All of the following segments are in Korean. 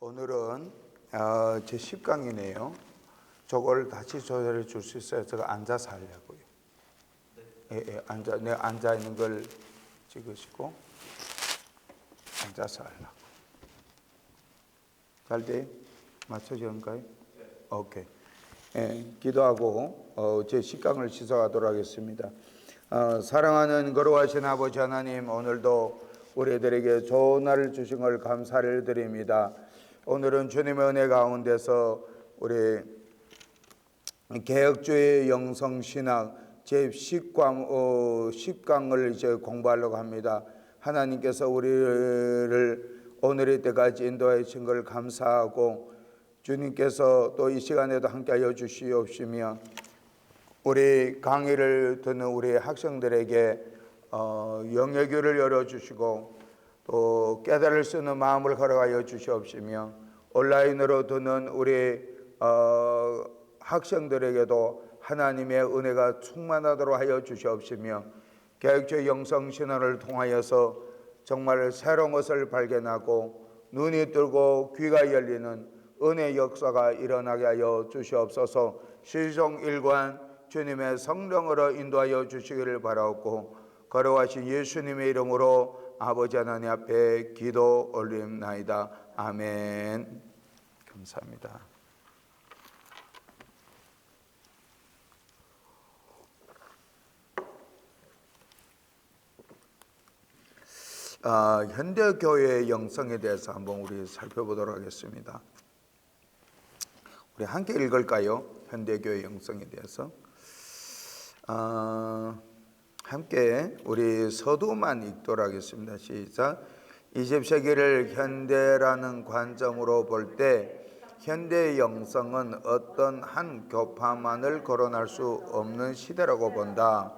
오늘은 제 10강이네요. 저걸 다시 조절해 줄 수 있어요? 제가 앉아서 하려고요. 앉아 있는 걸 찍으시고 앉아서 하려고. 잘 돼? 맞춰지는가요? 오케이. 기도하고 제 10강을 시작하도록 하겠습니다. 사랑하는 거룩하신 아버지 하나님, 오늘도 우리들에게 좋은 날을 주신 걸 감사를 드립니다. 오늘은 주님의 은혜 가운데서 우리 개혁주의 영성신학 제10강을 이제 공부하려고 합니다. 하나님께서 우리를 오늘의 때까지 인도해 주신 걸 감사하고, 주님께서 또 이 시간에도 함께하여 주시옵시며, 우리 강의를 듣는 우리 학생들에게 영역을 열어주시고 또 깨달을 수 있는 마음을 허락하여 주시옵시며, 온라인으로 듣는 우리 학생들에게도 하나님의 은혜가 충만하도록 하여 주시옵시며, 개혁주의 영성신학을 통하여서 정말 새로운 것을 발견하고 눈이 뜨고 귀가 열리는 은혜 역사가 일어나게 하여 주시옵소서. 시종일관 주님의 성령으로 인도하여 주시기를 바라옵고, 거룩하신 예수님의 이름으로 아버지 하나님 앞에 기도 올립나이다. 아멘. 감사합니다. 현대교회의 영성에 대해서 한번 우리 살펴보도록 하겠습니다. 우리 함께 읽을까요? 현대교회 영성에 대해서. 함께 우리 서두만 읽도록 하겠습니다. 시작. 20세기를 현대라는 관점으로 볼 때 현대의 영성은 어떤 한 교파만을 거론할 수 없는 시대라고 본다.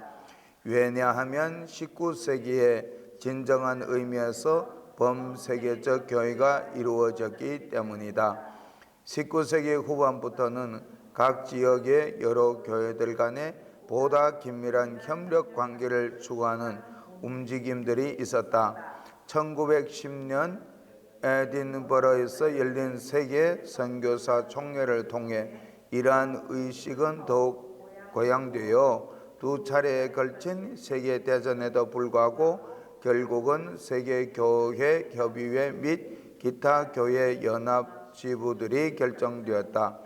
왜냐하면 19세기에 진정한 의미에서 범세계적 교회가 이루어졌기 때문이다. 19세기 후반부터는 각 지역의 여러 교회들 간에 보다 긴밀한 협력 관계를 추구하는 움직임들이 있었다. 1910년 에딘버러에서 열린 세계 선교사 총회를 통해 이러한 의식은 더욱 고양되어 두 차례에 걸친 세계대전에도 불구하고 결국은 세계교회 협의회 및 기타 교회 연합 지부들이 결정되었다.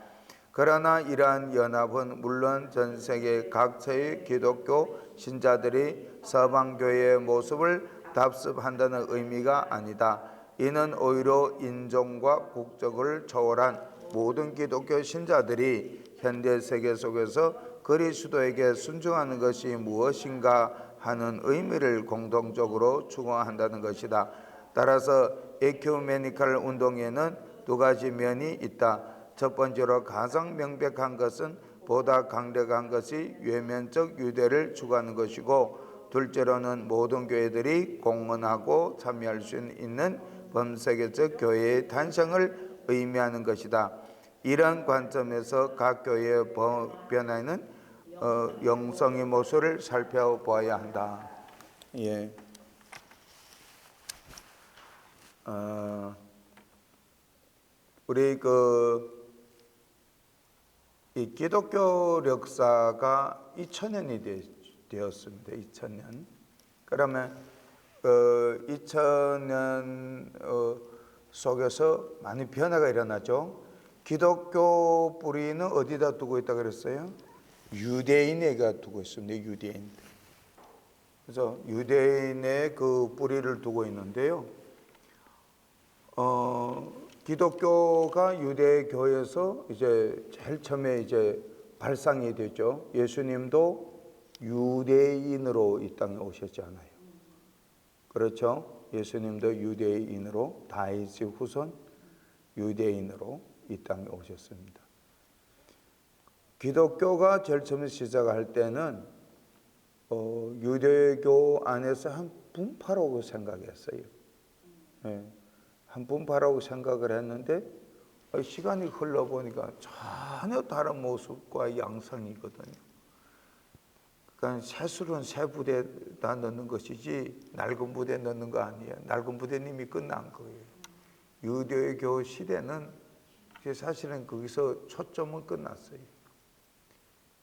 그러나 이러한 연합은 물론 전 세계 각처의 기독교 신자들이 서방교회의 모습을 답습한다는 의미가 아니다. 이는 오히려 인종과 국적을 초월한 모든 기독교 신자들이 현대 세계 속에서 그리스도에게 순종하는 것이 무엇인가 하는 의미를 공동적으로 추구한다는 것이다. 따라서 에큐메니칼 운동에는 두 가지 면이 있다. 첫 번째로 가장 명백한 것은 보다 강력한 것이 외면적 유대를 추구하는 것이고, 둘째로는 모든 교회들이 공헌하고 참여할 수 있는 범세계적 교회의 탄생을 의미하는 것이다. 이러한 관점에서 각 교회의 변화에는 영성의 모습을 살펴보아야 한다. 예. 우리 이 기독교 역사가 2000년이 되었습니다. 2000년. 그러면 2000년 속에서 많은 변화가 일어나죠. 기독교 뿌리는 어디다 두고 있다 그랬어요? 유대인에게 두고 있습니다. 유대인. 그래서 유대인의 그 뿌리를 두고 있는데요. 기독교가 유대교에서 이제 제일 처음에 이제 발상이 됐죠. 예수님도 유대인으로 이 땅에 오셨잖아요. 그렇죠? 예수님도 유대인으로, 다윗의 후손 유대인으로 이 땅에 오셨습니다. 기독교가 제일 처음에 시작할 때는 유대교 안에서 한 분파라고 생각했어요. 네. 한 분파라고 생각을 했는데 시간이 흘러보니까 전혀 다른 모습과 양상이거든요. 그러니까 새술은 새 부대에다 넣는 것이지 낡은 부대에 넣는 거 아니에요. 낡은 부대는 이미 끝난 거예요. 유대교 시대는 사실은 거기서 초점은 끝났어요.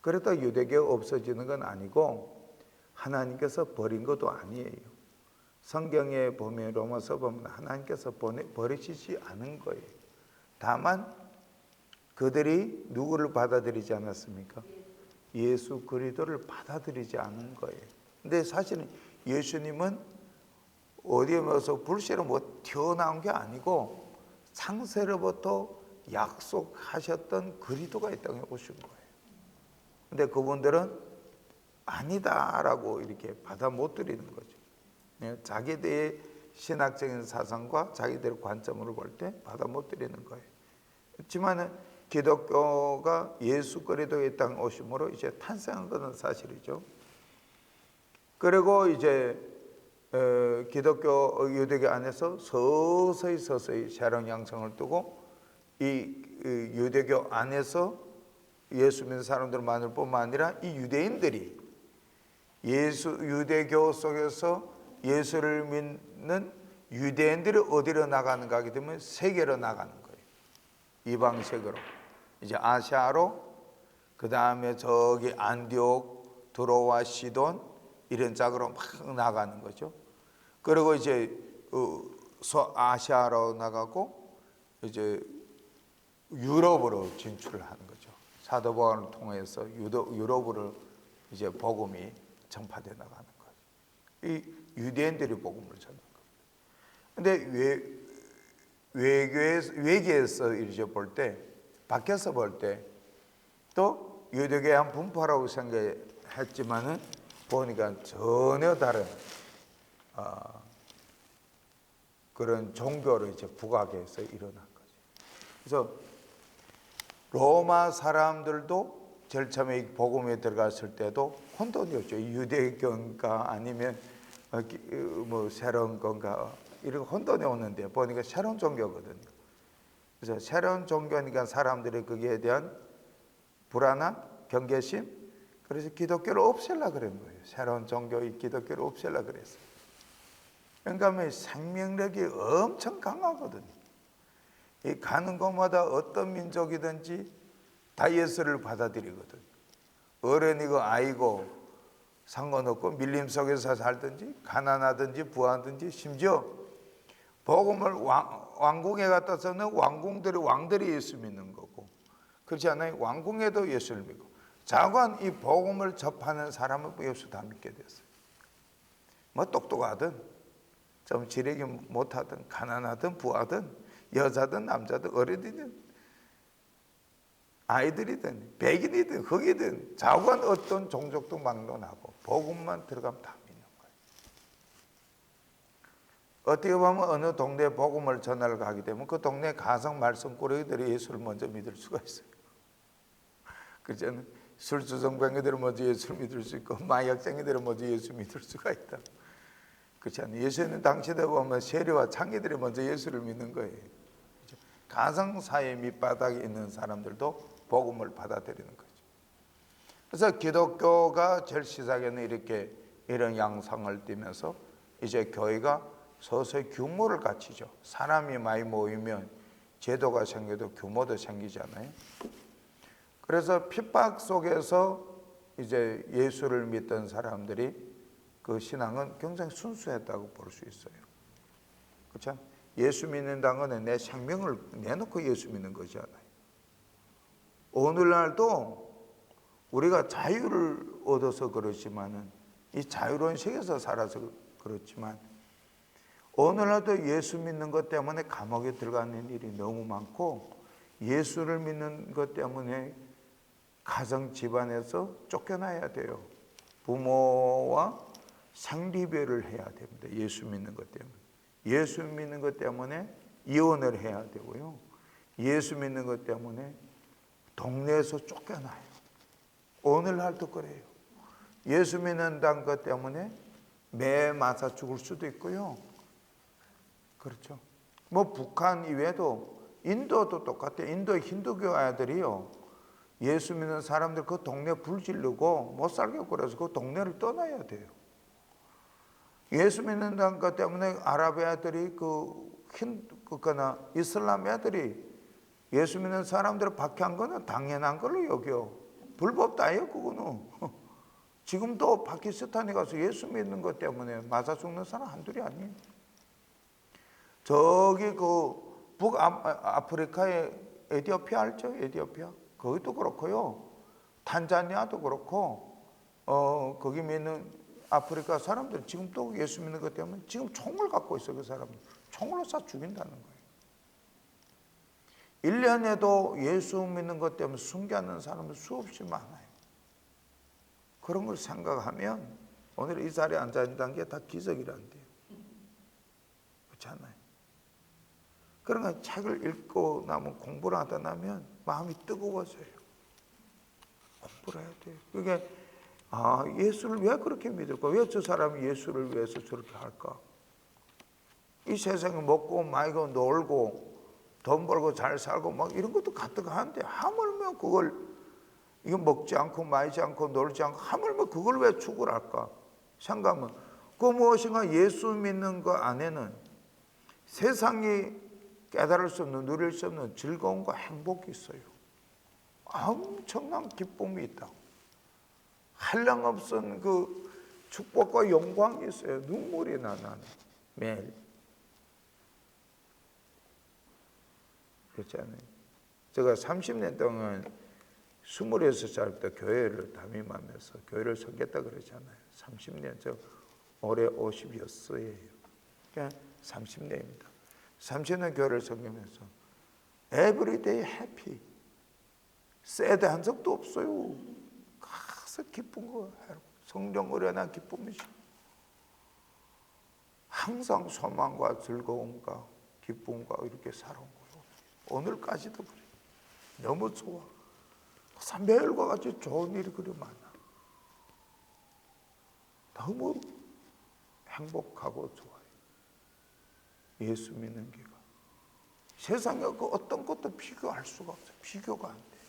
그러다 유대교가 없어지는 건 아니고 하나님께서 버린 것도 아니에요. 성경에 보면 로마서 보면 하나님께서 버리시지 않은 거예요. 다만 그들이 누구를 받아들이지 않았습니까? 예수 그리스도를 받아들이지 않은 거예요. 근데 사실은 예수님은 어디에서 불씨로 뭐 튀어나온 게 아니고 창세로부터 약속하셨던 그리스도가 이 땅에 오신 거예요. 근데 그분들은 아니다라고 이렇게 받아 못 들이는 거죠. 자기들의 신학적인 사상과 자기들의 관점으로 볼 때 받아 못 들이는 거예요. 그렇지만 기독교가 예수 그리스도의 땅에 오심으로 이제 탄생한 것은 사실이죠. 그리고 이제 기독교 유대교 안에서 서서히 새로운 양상을 두고 이 유대교 안에서 예수 믿는 사람들만을 뿐만 아니라 이 유대인들이 유대교 속에서 예수를 믿는 유대인들이 어디로 나가는가 하게 되면 세계로 나가는 거예요. 이방 세계로. 이제 아시아로, 그 다음에 저기 안디옥, 드로와 시돈 이런 짝으로 막 나가는 거죠. 그리고 이제 아시아로 나가고 이제 유럽으로 진출을 하는 거죠. 사도 바울을 통해서 유럽으로 이제 복음이 전파돼 나가는 거예요. 이 유대인들이 복음을 전하는 거예요. 근데 외계에서 이제 볼 때, 밖에서 볼 때 또 유대교의 한 분파라고 생각했지만은 보니까 전혀 다른 그런 종교로 이제 북악에서 일어난 거죠. 그래서 로마 사람들도 제일 처음에 복음에 들어갔을 때도 혼돈이었죠. 유대교인가 아니면 뭐 새로운 건가 이런 혼돈이 오는데 보니까 새로운 종교거든요. 그래서 새로운 종교니까 사람들이 거기에 대한 불안함, 경계심, 그래서 기독교를 없애려고 그런 거예요. 새로운 종교의 기독교를 없애려고 그랬어요. 그러니까 생명력이 엄청 강하거든요. 이 가는 곳마다 어떤 민족이든지 다 예수를 받아들이거든요. 어른이고 아이고 상관없고 밀림 속에서 살든지 가난하든지 부하든지 심지어 복음을 왕궁에 갔다서는 왕들이 예수 믿는 거고, 그렇지 않아요? 왕궁에도 예수를 믿고 자관 이 복음을 접하는 사람은 예수 다 믿게 됐어요. 뭐 똑똑하든 좀 지레기 못하든 가난하든 부하든 여자든 남자든 어린이든 아이들이든 백인이든 흑이든 자관 어떤 종족도 막론하고 복음만 들어가면 다 믿는 거예요. 어떻게 보면 어느 동네에 복음을 전하러 가게 되면 그 동네 가성 말썽꾸러기들이 예수를 먼저 믿을 수가 있어요. 그렇잖아요. 술주정뱅이들은 먼저 예수를 믿을 수 있고 마약쟁이들은 먼저 예수 믿을 수가 있다. 그렇지 않아요? 예수는 당시에 보면 세리와 창기들이 먼저 예수를 믿는 거예요. 그렇죠? 가정사회 밑바닥에 있는 사람들도 복음을 받아들이는 거죠. 그래서 기독교가 제일 시작에는 이렇게 이런 양상을 띠면서 이제 교회가 서서히 규모를 갖추죠. 사람이 많이 모이면 제도가 생겨도 규모도 생기잖아요. 그래서 핍박 속에서 이제 예수를 믿던 사람들이 그 신앙은 굉장히 순수했다고 볼 수 있어요. 그렇죠? 예수 믿는다는 것은 내 생명을 내놓고 예수 믿는 거잖아요. 오늘날도 우리가 자유를 얻어서 그렇지만은 이 자유로운 세계에서 살아서 그렇지만 오늘날도 예수 믿는 것 때문에 감옥에 들어가는 일이 너무 많고 예수를 믿는 것 때문에 가정 집안에서 쫓겨나야 돼요. 부모와 상리배를 해야 됩니다. 예수 믿는 것 때문에. 예수 믿는 것 때문에 이혼을 해야 되고요. 예수 믿는 것 때문에 동네에서 쫓겨나요. 오늘날도 그래요. 예수 믿는다는 것 때문에 매 맞아 죽을 수도 있고요. 그렇죠. 뭐 북한 이외에도 인도도 똑같아요. 인도의 힌두교 아이들이요. 예수 믿는 사람들 그 동네 불 지르고 못 살겠고 그래서 그 동네를 떠나야 돼요. 예수 믿는다는 것 때문에 아랍 애들이 그 그거나 이슬람 애들이 예수 믿는 사람들을 박해한 거는 당연한 걸로 여겨. 불법다예요, 그거는. 지금도 파키스탄에 가서 예수 믿는 것 때문에 맞아 죽는 사람 한둘이 아니에요. 저기 그 북아프리카의 에티오피아 알죠? 에티오피아. 거기도 그렇고요. 탄자니아도 그렇고, 거기 믿는 아프리카 사람들 지금도 예수 믿는 것 때문에 지금 총을 갖고 있어요, 그 사람들. 총으로 쏴 죽인다는 거예요. 1년에도 예수 믿는 것 때문에 순교하는 사람들 수없이 많아요. 그런 걸 생각하면 오늘 이 자리에 앉아있는 게 다 기적이란데요. 그렇지 않아요? 그러니까 책을 읽고 나면 공부를 하다 나면 마음이 뜨거워져요. 공부를 해야 돼요. 그게 예수를 왜 그렇게 믿을까? 왜 저 사람이 예수를 위해서 저렇게 할까? 이 세상에 먹고 마시고 놀고 돈 벌고 잘 살고 막 이런 것도 가뜩한데 하물며 그걸 이거 먹지 않고 마시지 않고 놀지 않고 하물며 그걸 왜 추구할까? 생각하면 그 무엇인가 예수 믿는 거 안에는 세상이 깨달을 수 없는 누릴 수 없는 즐거움과 행복이 있어요. 엄청난 기쁨이 있다. 한량없은 그 축복과 영광이 있어요. 눈물이 나는 매일. 그렇지 않아요? 제가 30년 동안 26살 때 교회를 담임하면서 교회를 섬겼다 그러잖아요. 30년, 저 올해 50였어요. 그러니까 30년입니다. 30년 교회를 섬기면서 에브리데이 해피, 새드 한 적도 없어요. 가서 기쁜 거 성령 의뢰한 기쁨이지. 항상 소망과 즐거움과 기쁨과 이렇게 살아온 거예요. 오늘까지도 그래. 너무 좋아. 매일과 같이 좋은 일이 그리 많아. 너무 행복하고 좋아요. 예수 믿는 게가. 세상에 그 어떤 것도 비교할 수가 없어요. 비교가 안 돼요.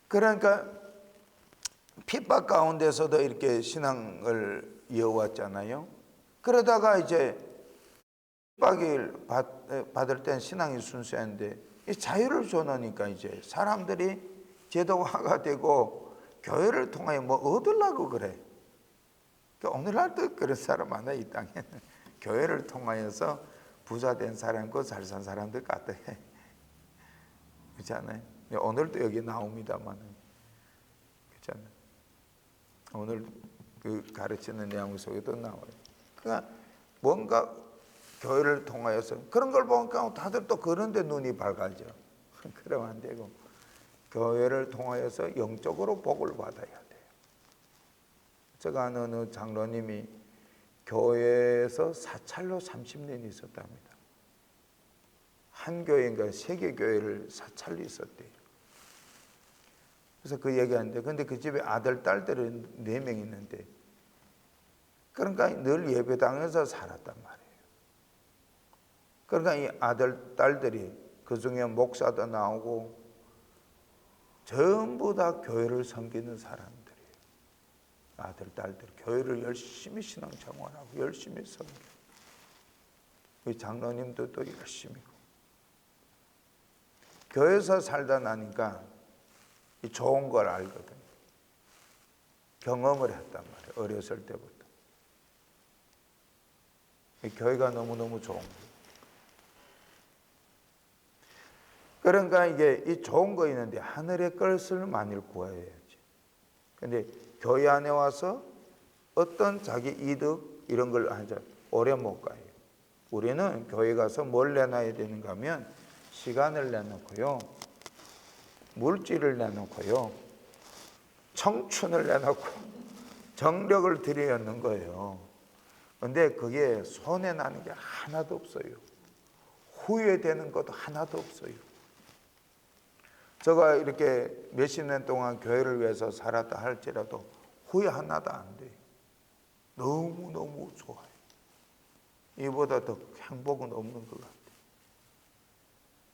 그러니까 핍박 가운데서도 이렇게 신앙을 이어왔잖아요. 그러다가 이제 핍박을 받을 땐 신앙이 순수한데 이 자유를 줘놓으니까 이제 사람들이 제도화가 되고 교회를 통하여 뭐 얻으려고 그래. 그러니까 오늘날도 그런 사람 많아, 이 땅에는. 교회를 통하여서 부자 된 사람과 잘 산 사람들 같아. 그렇지 않아요? 오늘도 여기 나옵니다만. 그렇지 않아요? 오늘 그 가르치는 내용 속에도 나와요. 그러니까 뭔가 교회를 통하여서 그런 걸 보니까 다들 또 그런 데 눈이 밝아져. 그러면 안 되고 교회를 통하여서 영적으로 복을 받아야 돼요. 제가 아는 어느 장로님이 교회에서 사찰로 30년 있었답니다. 한 교회인가 세계 교회를 사찰로 있었대요. 그래서 그 얘기하는데 근데 그 집에 아들 딸들은 4명 있는데 그러니까 늘 예배당에서 살았단 말이에요. 그러니까 이 아들 딸들이 그중에 목사도 나오고 전부 다 교회를 섬기는 사람들이에요. 아들 딸들 교회를 열심히 신앙생활하고 열심히 섬겨. 우리 장로님도 또 열심히. 교회에서 살다 나니까 이 좋은 걸 알거든요. 경험을 했단 말이에요. 어렸을 때부터. 이 교회가 너무너무 좋은 거예요. 그러니까 이게 이 좋은 거 있는데 하늘의 것을 만일 구해야지. 근데 교회 안에 와서 어떤 자기 이득 이런 걸 하자 오래 못 가요. 우리는 교회 가서 뭘 내놔야 되는가 하면 시간을 내놓고요. 물질을 내놓고요. 청춘을 내놓고 정력을 들여놓는 거예요. 근데 그게 손해 나는 게 하나도 없어요. 후회되는 것도 하나도 없어요. 제가 이렇게 몇십 년 동안 교회를 위해서 살았다 할지라도 후회 하나도 안 돼요. 너무너무 좋아요. 이보다 더 행복은 없는 것 같아요.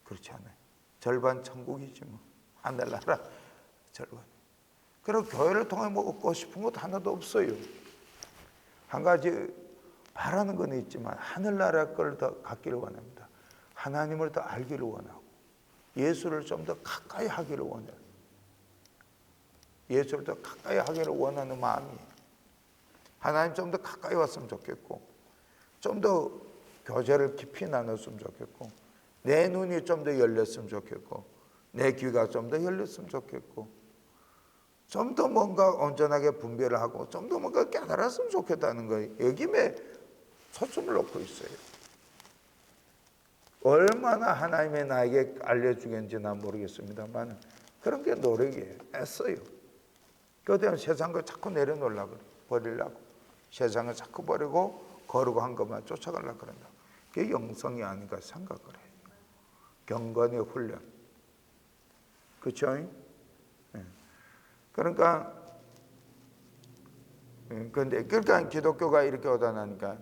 그렇지 않아요? 절반 천국이지 뭐. 하늘나라 절반. 그리고 교회를 통해 뭐 얻고 싶은 것도 하나도 없어요. 한 가지 바라는 건 있지만 하늘나라 걸 더 갖기를 원합니다. 하나님을 더 알기를 원하고 예수를 좀 더 가까이 하기를 원해요. 예수를 더 가까이 하기를 원하는 마음이, 하나님 좀 더 가까이 왔으면 좋겠고, 좀 더 교제를 깊이 나눴으면 좋겠고, 내 눈이 좀 더 열렸으면 좋겠고, 내 귀가 좀 더 열렸으면 좋겠고, 좀 더 뭔가 온전하게 분별을 하고 좀 더 뭔가 깨달았으면 좋겠다는 거예요. 여기에 초점을 놓고 있어요. 얼마나 하나님의 나에게 알려주겠는지 난 모르겠습니다만 그런 게 노력이에요. 애써요. 그것 때문에 세상을 자꾸 내려놓으려고 버리려고, 세상을 자꾸 버리고 거룩한 한 것만 쫓아가려고 그런다. 그게 영성이 아닌가 생각을 해요. 경건의 훈련. 그렇죠? 그러니까 기독교가 이렇게 오다 나니까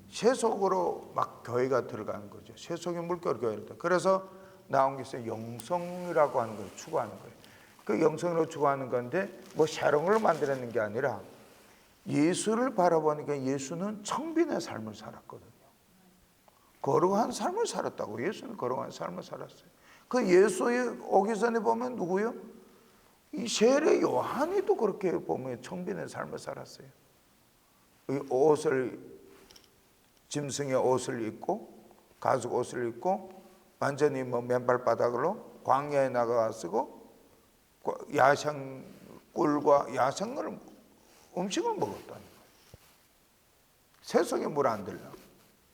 세속으로 막 교회가 들어가는 거죠. 세속의 물결 교회다. 그래서 나온 게 있어요. 영성이라고 하는 걸 추구하는 거예요. 그 영성으로 추구하는 건데 뭐 새로운 걸 만들어낸 게 아니라 예수를 바라보니까 예수는 청빈의 삶을 살았거든요. 거룩한 삶을 살았다고. 예수는 거룩한 삶을 살았어요. 그 예수에 오기 전에 보면 누구요? 이 세례 요한이도 그렇게 보면 청빈의 삶을 살았어요. 이 옷을, 짐승의 옷을 입고 가죽 옷을 입고 완전히 뭐 맨발바닥으로 광야에 나가가지고 야생 꿀과 야생을 음식을 먹었다는 거예요. 세속에 물 안 들라고,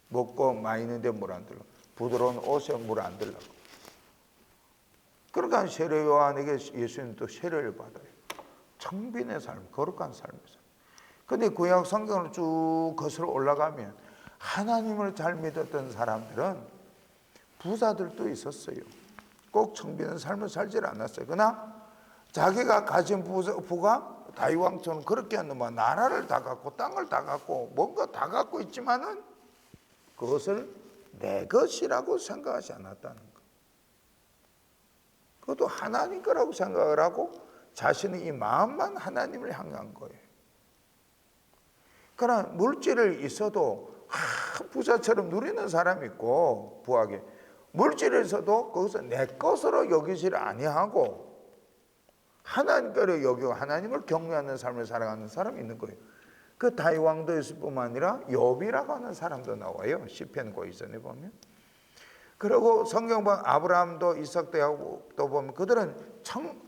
먹고 마이는데 물 안 들라고, 부드러운 옷에 물 안 들라고. 그러니까 세례 요한에게 예수님은 또 세례를 받아요. 청빈의 삶, 거룩한 삶이죠. 근데 구약 성경을 쭉 거슬러 올라가면 하나님을 잘 믿었던 사람들은 부자들도 있었어요. 꼭 청빈한 삶을 살지 않았어요. 그러나 자기가 가진 부가 다윗 왕처럼 그렇게 하는 뭐 나라를 다 갖고 땅을 다 갖고 뭔가 다 갖고 있지만은 그것을 내 것이라고 생각하지 않았다는 거. 그것도 하나님 거라고 생각을 하고 자신의 이 마음만 하나님을 향한 거예요. 그러나 물질을 있어도 부자처럼 누리는 사람이 있고, 부하게 물질을 있어도 거기서 내 것으로 여기지를 아니하고 하나님 거로 여기고 하나님을 경외하는 삶을 살아가는 사람이 있는 거예요. 그 다윗 왕도 있을 뿐만 아니라 욥이라고 하는 사람도 나와요. 시편 고이전에 보면. 그리고 성경 보면 아브라함도 이삭도 야곱도 보면 그들은 참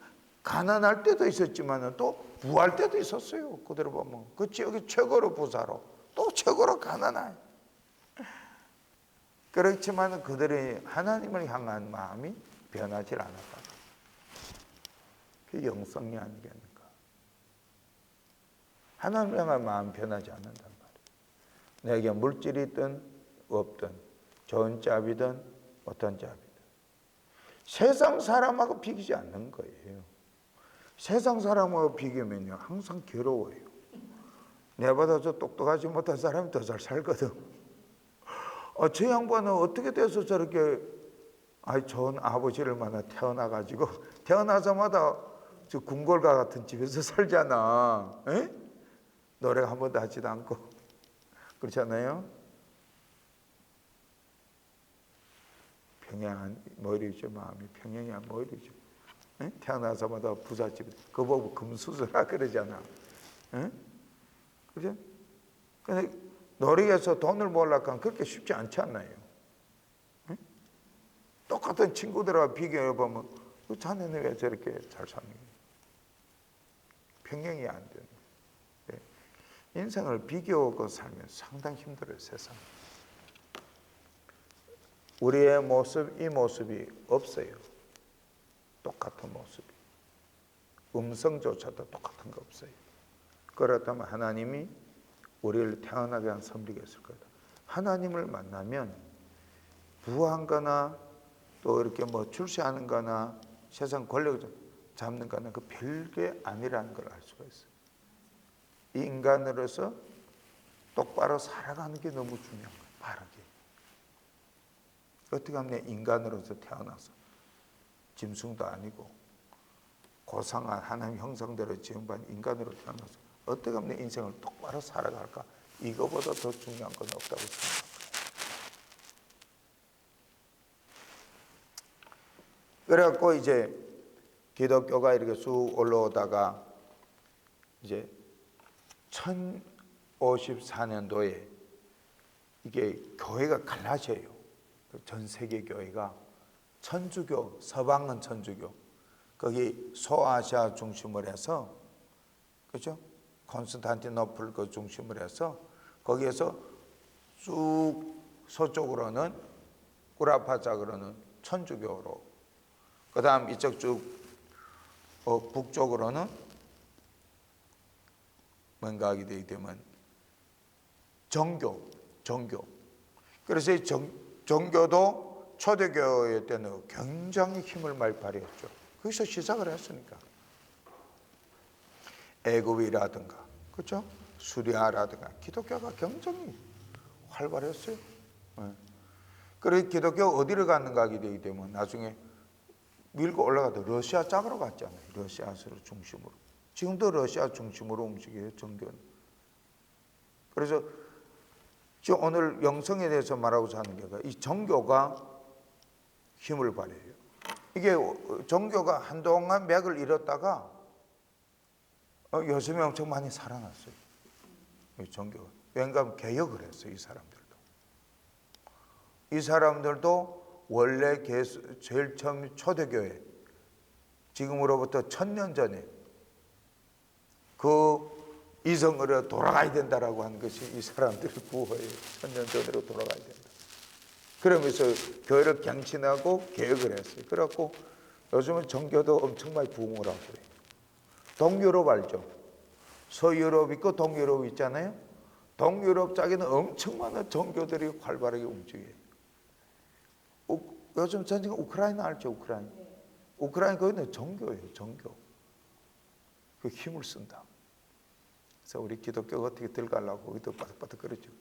가난할 때도 있었지만 또 부할 때도 있었어요. 그들을 보면 그 지역이 최고로 부자로 또 최고로 가난해. 그렇지만 그들의 하나님을 향한 마음이 변하지 않았다. 그게 영성이 아니겠는가. 하나님을 향한 마음 변하지 않는단 말이에요. 내게 물질이 있든 없든 좋은 짭이든 어떤 짭이든 세상 사람하고 비기지 않는 거예요. 세상 사람하고 비교면요 항상 괴로워요. 내보다 저 똑똑하지 못한 사람이 더 잘 살거든. 저 양반은 어떻게 돼서 저렇게 좋은 아버지를 만나 태어나가지고 태어나자마자 저 궁궐과 같은 집에서 살잖아. 에? 노래가 한 번도 하지도 않고 그렇잖아요. 평양한 머리죠. 마음이 평양한 머리죠. 에? 태어나자마자 부잣집 그거 보고 금수저라 그러잖아. 에? 그죠? 근데 노력해서 돈을 모으려고 하면 그렇게 쉽지 않지 않나요? 에? 똑같은 친구들하고 비교해보면 자네는 왜 저렇게 잘 사는 거야? 평행이 안 되는 거예요. 인생을 비교하고 살면 상당히 힘들어요. 세상. 우리의 모습, 이 모습이 없어요. 똑같은 모습이. 음성조차도 똑같은 거 없어요. 그렇다면 하나님이 우리를 태어나게 한 섭리가 있을 거다. 하나님을 만나면 부한 거나 또 이렇게 뭐 출세하는 거나 세상 권력을 잡는 거나 그 별게 아니라는 걸 알 수가 있어요. 이 인간으로서 똑바로 살아가는 게 너무 중요한 거예요. 바르게. 어떻게 하면 내 인간으로서 태어나서 짐승도 아니고 고상한 하나님 형상대로 지음받은 인간으로 태어나서 어떻게 하면 내 인생을 똑바로 살아갈까 이거보다 더 중요한 건 없다고 생각합니다. 그래갖고 이제 기독교가 이렇게 쑥 올라오다가 이제 1054년도에 이게 교회가 갈라져요. 전 세계 교회가 천주교, 서방은 천주교, 거기 소아시아 중심으로 해서, 그렇죠? 콘스탄티노플 그 중심으로 해서 거기에서 쭉 서쪽으로는 구라파작으로는 천주교로, 그 다음 이쪽 쭉 북쪽으로는 뭔가 하게 되게 되면 정교. 그래서 이 정교도 초대교회 때는 굉장히 힘을 많이 발휘했죠. 거기서 시작을 했으니까. 애굽이라든가, 그렇죠? 수리아라든가 기독교가 굉장히 활발했어요. 그래서 기독교 어디를 갔는가 하게 되기 때문에 나중에 밀고 올라가도 러시아 짝으로 갔잖아요. 러시아를 중심으로. 지금도 러시아 중심으로 움직여요, 정교는. 그래서 지금 오늘 영성에 대해서 말하고자 하는 게 이 정교가 힘을 발휘해요. 이게 정교가 한동안 맥을 잃었다가 요즘에 엄청 많이 살아났어요. 이 정교가. 왜냐하면 개혁을 했어요, 이 사람들도 원래 제일 처음 초대교회, 지금으로부터 1000년 전에 그 이성으로 돌아가야 된다라고 하는 것이 이 사람들의 구호예요. 1000년 전으로 돌아가야 된다. 그러면서 교회를 갱신하고 개혁을 했어요. 그래갖고 요즘은 정교도 엄청 많이 부흥을 하고 그래요. 동유럽 알죠? 서유럽 있고 동유럽 있잖아요. 동유럽 쪽에는 엄청 많은 정교들이 활발하게 움직여요. 요즘 전쟁 우크라이나 알죠? 우크라이나 거기는 정교예요. 정교. 그 힘을 쓴다. 그래서 우리 기독교가 어떻게 들어가려고 거기도 바득바득거리죠.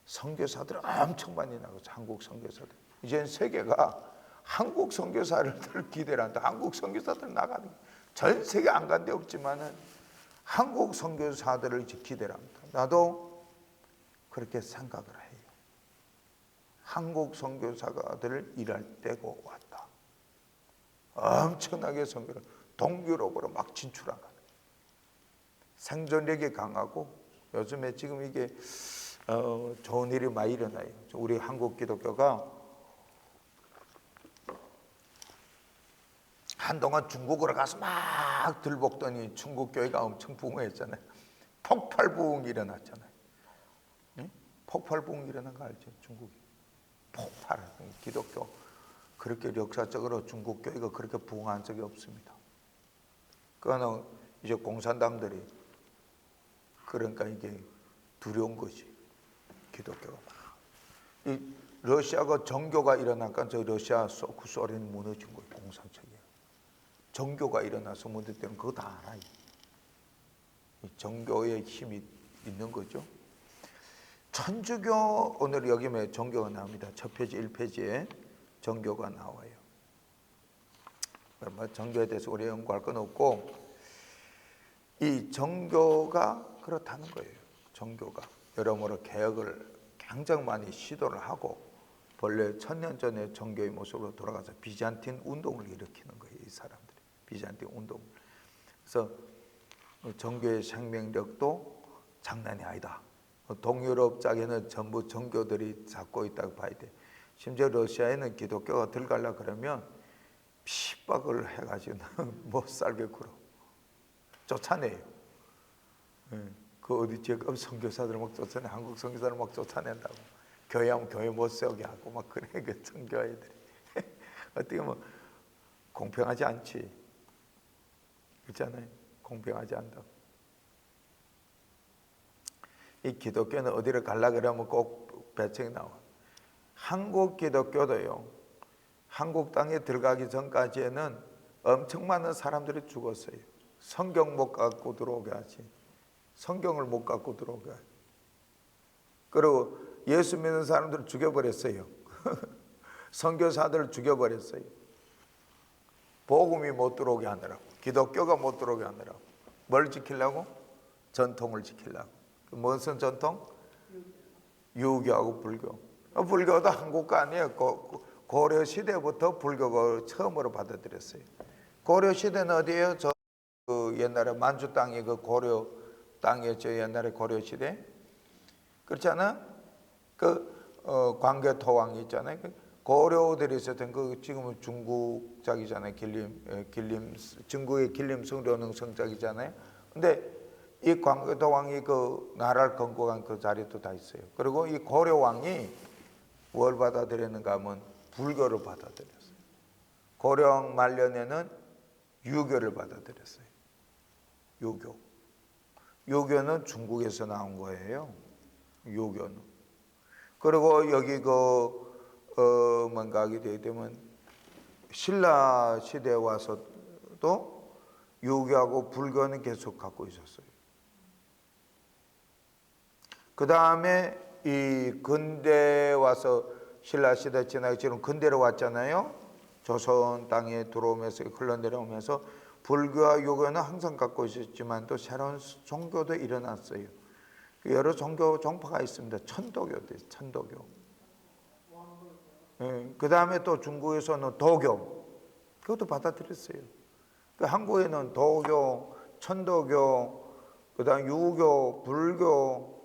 선교사들 엄청 많이 나가죠. 한국 선교사들. 이제는 세계가 한국 선교사를 기대를 한다. 한국 선교사들 나가는 게 전 세계 안 간 데 없지만은 한국 선교사들을 이제 기대를 합니다. 나도 그렇게 생각을 해요. 한국 선교사들을 일할 때가 왔다. 엄청나게 선교를 동유럽으로 막 진출하는 생존력이 강하고 요즘에 지금 이게 좋은 일이 많이 일어나요. 우리 한국 기독교가 한동안 중국으로 가서 막 들볶더니 중국 교회가 엄청 부흥했잖아요. 폭발 부흥이 일어났잖아요. 응? 폭발 부흥이 일어난 거 알죠? 중국이 폭발. 기독교 그렇게 역사적으로 중국 교회가 그렇게 부흥한 적이 없습니다. 그거는 이제 공산당들이 그러니까 이게 두려운 거지. 기독교가 막. 이 러시아가 정교가 일어나니까 저 러시아 소련이 무너진 거예요. 공산체계. 정교가 일어나서 무너질 때는 그거 다 알아요. 이 정교의 힘이 있는 거죠. 천주교 오늘 여기 정교가 나옵니다. 첫 페이지 1페이지에 정교가 나와요. 그러면 정교에 대해서 우리 연구할 건 없고 이 정교가 그렇다는 거예요. 정교가 여러모로 개혁을 굉장히 많이 시도를 하고 본래 1000년 전에 정교의 모습으로 돌아가서 비잔틴 운동을 일으키는 거예요. 이 사람들이 비잔틴 운동. 그래서 정교의 생명력도 장난이 아니다. 동유럽 쪽에는 전부 정교들이 잡고 있다고 봐야 돼. 심지어 러시아에는 기독교가 들어가려 그러면 핍박을 해가지고 못 살게 굴어. 쫓아내요. 그 어디 지역 선교사들 막 쫓아내, 한국 선교사들 막 쫓아낸다고. 교회하면 교회 못 세우게 하고 막 그래. 그 선교회들이 어떻게 뭐 공평하지 않지. 그렇잖아요. 공평하지 않다고. 이 기독교는 어디를 갈라 그러면 꼭 배척이 나와. 한국 기독교도요. 한국 땅에 들어가기 전까지에는 엄청 많은 사람들이 죽었어요. 성경 못 갖고 들어오게 하지. 성경을 못 갖고 들어오게 하지. 그리고 예수 믿는 사람들을 죽여버렸어요. 선교사들을 죽여버렸어요. 복음이 못 들어오게 하느라고. 기독교가 못 들어오게 하느라고. 뭘 지키려고? 전통을 지키려고. 무슨 전통? 유교하고 불교. 불교도 한국가 아니에요. 고려 시대부터 불교가 처음으로 받아들였어요. 고려 시대는 어디예요? 그 옛날에 만주 땅이 그 고려 땅이었죠. 옛날에 고려 시대. 그렇잖아. 광개 토왕 있잖아요. 고려들이 있었던 그 지금은 중국작이잖아요. 길림 중국의 길림 성료능 성작이잖아요. 근데 이 광개 토왕이 그 나라를 건국한 그 자리도 다 있어요. 그리고 이 고려 왕이 뭘 받아들였는가 하면 불교를 받아들였어요. 고려 말년에는 유교를 받아들였어요. 유교는 중국에서 나온 거예요. 유교는. 그리고 여기 뭔가 하게 되게 되면 신라 시대에 와서도 유교하고 불교는 계속 갖고 있었어요. 그 다음에 이 근대에 와서 신라 시대 지나고 지금 근대로 왔잖아요. 조선 땅에 들어오면서 흘러내려오면서 불교와 유교는 항상 갖고 있었지만 또 새로운 종교도 일어났어요. 여러 종교 종파가 있습니다. 천도교도 있어요. 천도교. 그 다음에 또 중국에서는 도교. 그것도 받아들였어요. 한국에는 도교, 천도교, 그 다음 유교, 불교,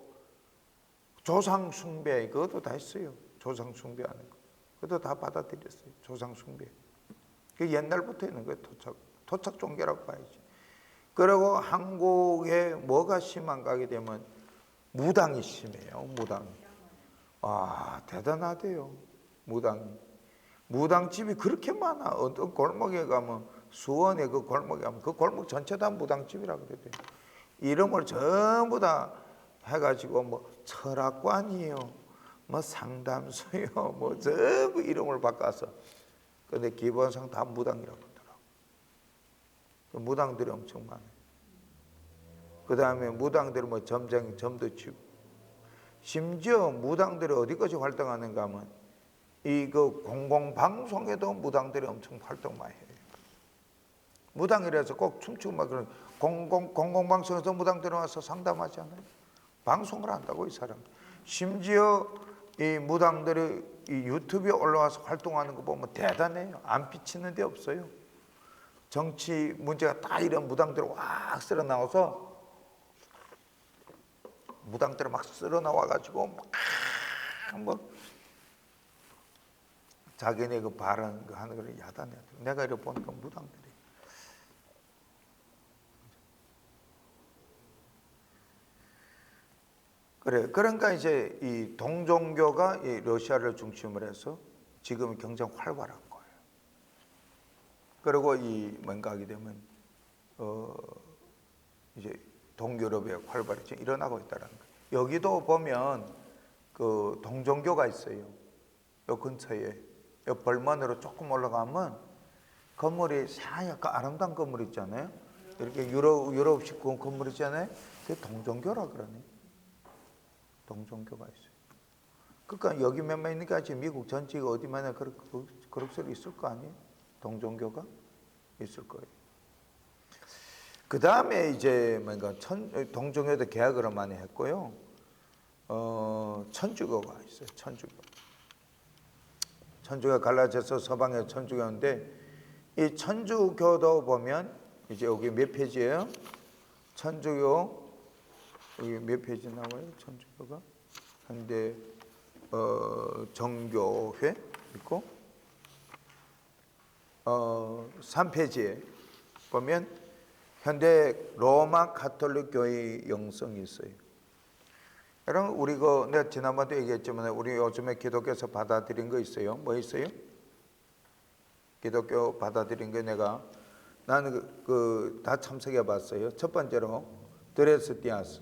조상 숭배 그것도 다 있어요. 조상 숭배하는 거. 그것도 다 받아들였어요. 조상 숭배. 그 옛날부터 있는 거예요. 토착 종교라고 봐야지. 그리고 한국에 뭐가 심한가 하게 되면 무당이 심해요. 무당. 아, 대단하대요. 무당집이 그렇게 많아. 어떤 골목에 가면 수원에 그 골목에 가면 그 골목 전체 다 무당집이라고 그래요. 이름을 전부 다 해가지고 뭐 철학관이요, 뭐 상담소요, 뭐 전부 이름을 바꿔서. 근데 기본상 다 무당이라고 하더라고. 무당들이 엄청 많아요. 그 다음에 무당들이 뭐 점도 치고, 심지어 무당들이 어디까지 활동하는가 하면 그 공공방송에도 무당들이 엄청 활동 많이 해요. 무당이라서 꼭 춤추고 막 그런 공공방송에서 무당들이 와서 상담하잖아요. 방송을 한다고 이 사람. 심지어 이 무당들이 이 유튜브에 올라와서 활동하는 거 보면 대단해요. 안 비치는 데 없어요. 정치 문제가 다 이런 무당들이 확 쓸어 나와서 무당들이 막 쓸어 나와가지고 막 뭐 자기네 그 발언 하는 걸 야단해. 내가 이렇게 보니까 무당들이. 그래. 그러니까 이제 이 동종교가 이 러시아를 중심으로 해서 지금 굉장히 활발한 거예요. 그리고 이 뭔가 하게 되면 이제 동유럽에 활발히 일어나고 있다는 거예요. 여기도 보면 그 동종교가 있어요. 요 근처에 요 벌만으로 조금 올라가면 건물이 약간 아름다운 건물 있잖아요. 이렇게 유럽식 건물 있잖아요. 그게 동종교라 그러네. 동종교가 있어요. 그러니까 여기 몇만 있으니까 지금 미국 전체가 어디만에 그럴 수 있을 거 아니에요? 동종교가 있을 거예요. 그 다음에 이제 뭔가 동종교도 개혁을 많이 했고요. 천주교가 있어요. 천주교가 갈라져서 서방의 천주교인데 이 천주교도 보면 이제 여기 몇 페이지예요? 천주교 여기 몇 페이지 나와요? 천주교가 현대 정교회 있고 3페이지에 보면 현대 로마 가톨릭 교회의 영성이 있어요. 여러분 우리 내가 지난번에 얘기했지만 우리 요즘에 기독교에서 받아들인 거 있어요. 뭐 있어요? 기독교 받아들인 게 나는 다 참석해 봤어요. 첫 번째로 드레스디아스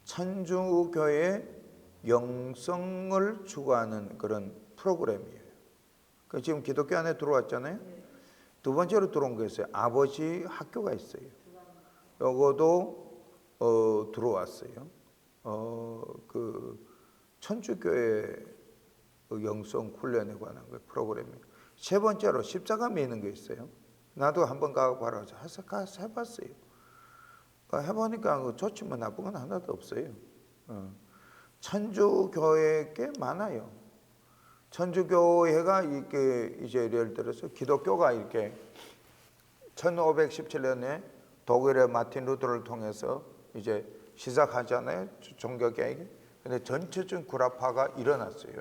천주교의 영성을 추구하는 그런 프로그램이에요. 지금 기독교 안에 들어왔잖아요. 두 번째로 들어온 게 있어요. 아버지 학교가 있어요. 요거도 들어왔어요. 그 천주교의 영성 훈련에 관한 그 프로그램이에요. 세 번째로 십자가 미는 게 있어요. 나도 한번 가봐라. 가서 해봤어요. 해보니까 좋지만 나쁜 건 하나도 없어요. 천주교회 꽤 많아요. 천주교회가 이렇게 이제 예를 들어서 기독교가 이렇게 1517년에 독일의 마틴 루터를 통해서 이제 시작하잖아요. 종교 개혁이. 근데 전체적인 구라파가 일어났어요.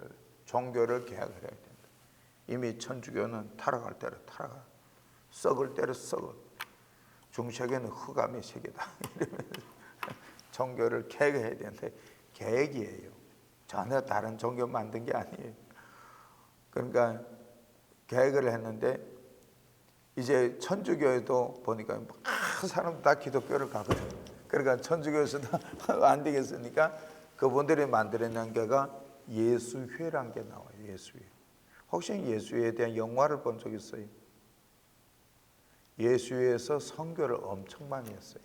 종교를 개혁을 해야 된다. 이미 천주교는 타락할 대로 타락하, 썩을 대로 썩어. 중세계는 흑암의 세계다. 이러면서 종교를 개혁해야 되는데 계획이에요. 전혀 다른 종교 만든 게 아니에요. 그러니까 계획을 했는데 이제 천주교에도 보니까 많은 사람 다 기독교를 가거든요. 그러니까 천주교에서도 안 되겠으니까 그분들이 만들어낸 게가 예수회란 게 나와요. 예수회. 혹시 예수회에 대한 영화를 본 적 있어요? 예수회에서 선교를 엄청 많이 했어요.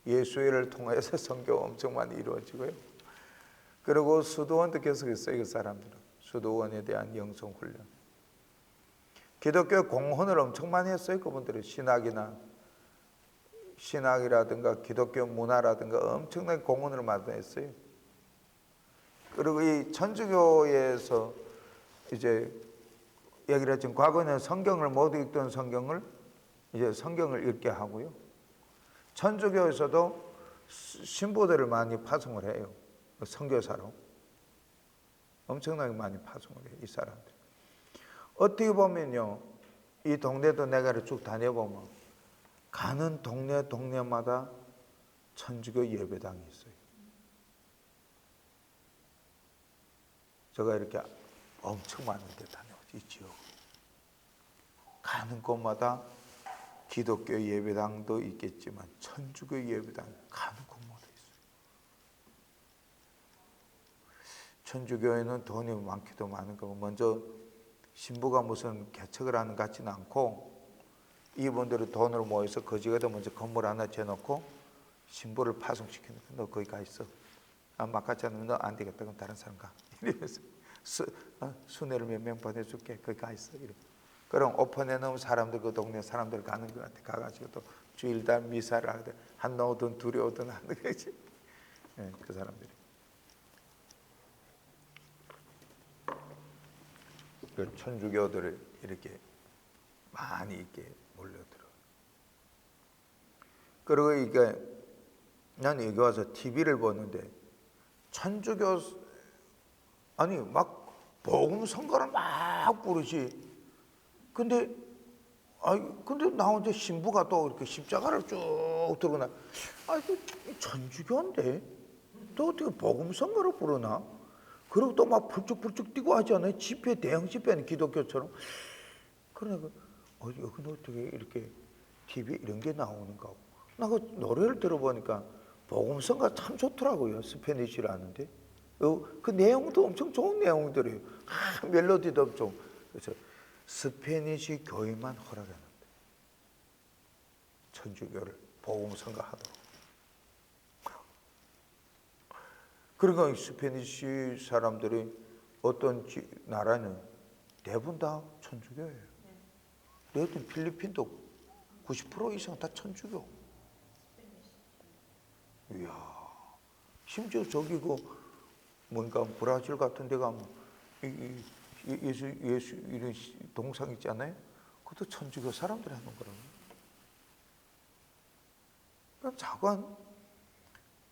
예수회를 통해서 선교가 엄청 많이 이루어지고요. 그리고 수도원도 계속 있어요. 그 사람들은 수도원에 대한 영성 훈련. 기독교 공헌을 엄청 많이 했어요. 그분들이 신학이라든가 기독교 문화라든가 엄청나게 공헌을 많이 했어요. 그리고 이 천주교에서 이제 얘기를 했지만 과거에는 성경을 못 읽던 성경을 이제 성경을 읽게 하고요. 천주교에서도 신부들을 많이 파송을 해요. 선교사로. 엄청나게 많이 파송을 해요. 이 사람들. 어떻게 보면요. 이 동네도 내가 쭉 다녀보면 가는 동네마다 천주교 예배당이 있어요. 제가 이렇게 엄청 많은 데 다녀왔죠. 이 지역. 가는 곳마다 기독교 예배당도 있겠지만 천주교 예배당 가는 곳마다 있어요. 천주교에는 돈이 많기도 많은 거고 먼저 신부가 무슨 개척을 하는 것 같지는 않고 이분들이 돈을 모여서 거지가도 먼저 건물 하나 지어놓고 신부를 파송시키는 거야. 너 거기 가 있어. 막 같지 않으면 너 안 되겠다. 그럼 다른 사람 가. 이러면서 순회를 몇 명 보내줄게. 거기 가 있어. 이래. 그럼 오픈해 놓으면 사람들 그 동네 사람들 가는 것 같아. 가가지고 또 주일날 미사를 하거든. 한 오든 둘이 오든 하는 거지. 네, 그 사람들이. 그 천주교들을 이렇게 많이 있게 몰려들어. 그리고 이게 나는 여기 와서 TV를 보는데 천주교 아니 막 복음 선거를 막 부르지. 근데 나 혼자 신부가 또 이렇게 십자가를 쭉 들고 나. 천주교인데 또 어떻게 복음 선거를 부르나? 그리고 또 막 불쭉불쭉 뛰고 하지 않아요? 집회 대형 집회는 기독교처럼. 그러니까 여기는 어떻게 이렇게 TV 이런 게 나오는가 하고. 나 그 노래를 들어보니까 복음성가 참 좋더라고요. 스페니쉬를 하는데 그 내용도 엄청 좋은 내용들이에요. 멜로디도 엄청. 그래서 스페니쉬 교회만 허락했는데 천주교를 복음성가 하도록. 그러니까 스페니쉬 사람들이 어떤 나라는 대부분 다 천주교예요. 여튼 필리핀도 90% 이상 다 천주교. 이야, 심지어 저기 뭔가 브라질 같은 데 가면 예수 이런 동상 있잖아요. 그것도 천주교 사람들이 하는 거라고. 그러니까 자관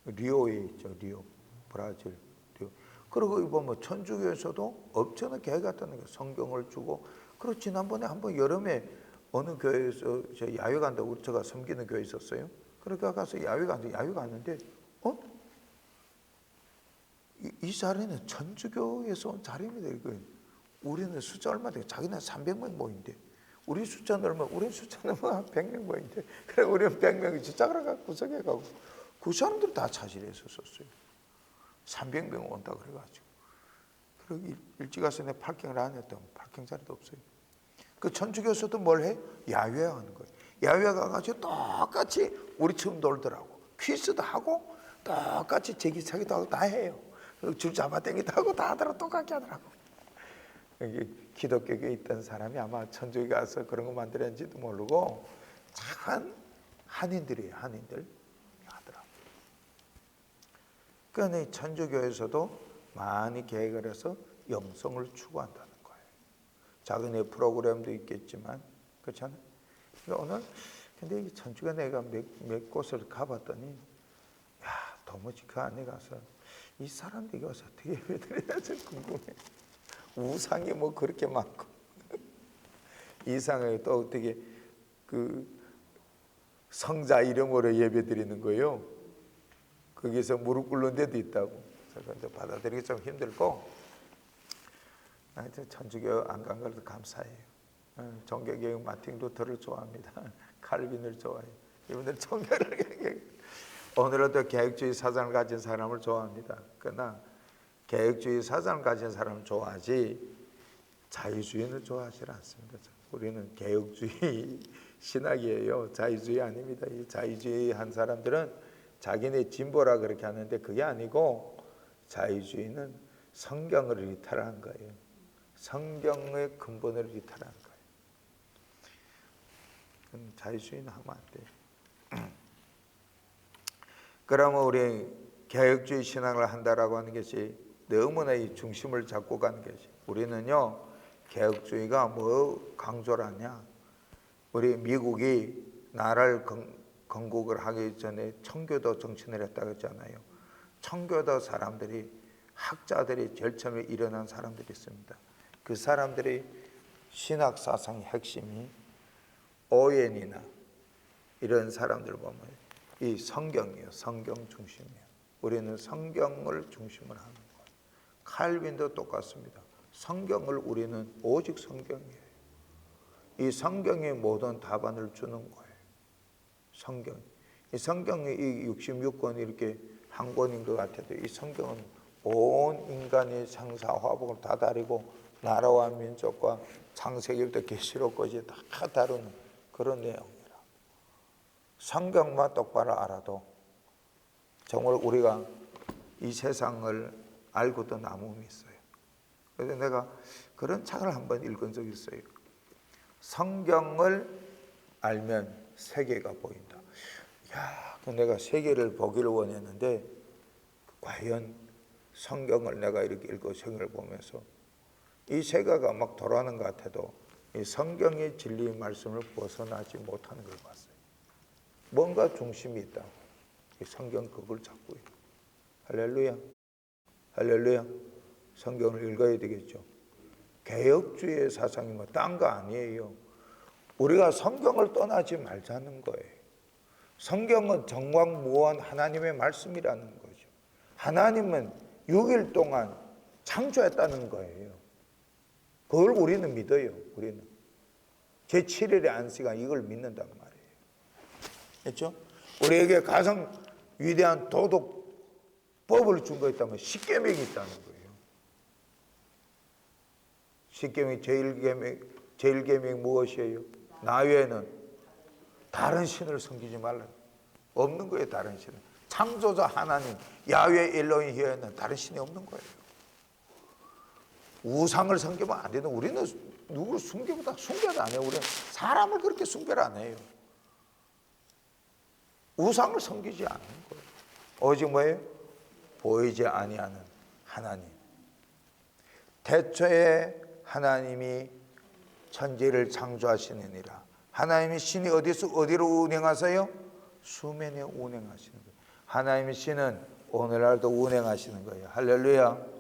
리오에 있죠. 리오, 브라질 리오. 그리고 이번 뭐 천주교에서도 엄청난 계획 같다는 거 성경을 주고. 그리고 지난번에 한번 여름에 어느 교회에서 저 야외 간다고 제가 섬기는 교회 있었어요. 그러니까 가서 야외 갔는데 이 자리는 천주교에서 온 자리입니다. 이거. 우리는 숫자 얼마 되고 자기는 300명 모인대. 우리 숫자는 얼마? 우리 숫자는 한 100명 모인대. 그래 우리는 100명이 지짝을 갖고 구석에 가고 그 사람들 다 차질해서 썼어요. 300명 온다 그래가지고. 그리고 일찍 가서 내 파킹을 안 했다면 파킹 자리도 없어요. 그 천주교에서도 뭘 해? 야외 하는 거예요. 야외 가가지고 똑같이 우리처럼 놀더라고. 퀴즈도 하고 똑같이 제기차기도 하고 다 해요. 줄 잡아당기도 하고 다 하더라고. 똑같게 하더라고. 여기 기독교에 있던 사람이 아마 천주교 가서 그런 거 만들었는지도 모르고 착한 한인들이에요. 한인들 하더라고. 그러니까 천주교에서도 많이 계획을 해서 영성을 추구한다는 거예요. 자기네 프로그램도 있겠지만, 그렇잖아요. 그러니까 오늘 근데 이 천주교 내가 몇 곳을 가봤더니, 야, 도무지 그 안에 가서 이 사람들이 와서 어떻게 예배드려야지 궁금해. 우상이 뭐 그렇게 많고 이상하게 또 어떻게 그 성자 이름으로 예배드리는 거예요. 거기서 무릎 꿇는 데도 있다고. 그래서 받아들이기 좀 힘들고, 천주교 안 간 걸도 감사해요. 종교개혁 마틴 루터를 좋아합니다. 칼빈을 좋아해요. 이분들 종교를 오늘도 개혁주의 사상을 가진 사람을 좋아합니다. 그러나 개혁주의 사상을 가진 사람을 좋아하지 자유주의는 좋아하지 않습니다. 우리는 개혁주의 신학이에요. 자유주의 아닙니다. 이 자유주의 한 사람들은 자기네 진보라 그렇게 하는데 그게 아니고, 자유주의는 성경을 이탈한 거예요. 성경의 근본을 이탈한 거예요. 자유주의는 하면 안 돼요. 그러면 우리 개혁주의 신앙을 한다라고 하는 것이 너무나 이 중심을 잡고 가는 것이, 우리는요 개혁주의가 뭐 강조하냐, 우리 미국이 나라를 건국을 하기 전에 청교도 정신을 했다고 했잖아요. 청교도 사람들이, 학자들이 제일 처음에 일어난 사람들이 있습니다. 그 사람들이 신학 사상의 핵심이 오웬이나 이런 사람들 보면 이 성경이에요. 성경 중심이에요. 우리는 성경을 중심으로 하는 거예요. 칼빈도 똑같습니다. 성경을 우리는 오직 성경이에요. 이 성경이 모든 답안을 주는 거예요. 성경. 이 성경이 이 66권 이렇게 한 권인 것 같아도 이 성경은 온 인간의 생사화복을 다 다루고 나라와 민족과 창세기부터 계시록까지 다 다루는 그런 내용이라. 성경만 똑바로 알아도 정말 우리가 이 세상을 알고도 남음이 있어요. 그래서 내가 그런 책을 한번 읽은 적이 있어요. 성경을 알면 세계가 보인다. 야, 내가 세계를 보기를 원했는데 과연 성경을 내가 이렇게 읽고 성경을 보면서 이 세계가 막 돌아가는 것 같아도 이 성경의 진리의 말씀을 벗어나지 못하는 걸 봤어요. 뭔가 중심이 있다고. 이 성경 그걸 잡고 있고. 할렐루야. 할렐루야. 성경을 읽어야 되겠죠. 개혁주의 사상이 뭐 딴 거 아니에요. 우리가 성경을 떠나지 말자는 거예요. 성경은 정광무한 하나님의 말씀이라는 거죠. 하나님은 6일 동안 창조했다는 거예요. 그걸 우리는 믿어요. 우리는 제7일의 안식일 이걸 믿는단 말이에요. 그렇죠? 우리에게 가장 위대한 도덕법을 준 거 있다면 십계명이 있다는 거예요. 십계명 제일계명 무엇이에요? 나 외에는 다른 신을 섬기지 말라. 없는 거예요. 다른 신은. 창조자 하나님 야훼 엘로힘 외에는 다른 신이 없는 거예요. 우상을 섬기면 안 되는, 우리는 누구를 숭배보다 숭배도 안 해요. 우리는 사람을 그렇게 숭배를 안 해요. 우상을 섬기지 않는 거예요. 오직 뭐예요? 보이지 아니하는 하나님. 태초에 하나님이 천지를 창조하시느니라. 하나님의 신이 어디로 운행하세요? 수면에 운행하시는 거예요. 하나님의 신은 오늘날도 운행하시는 거예요. 할렐루야.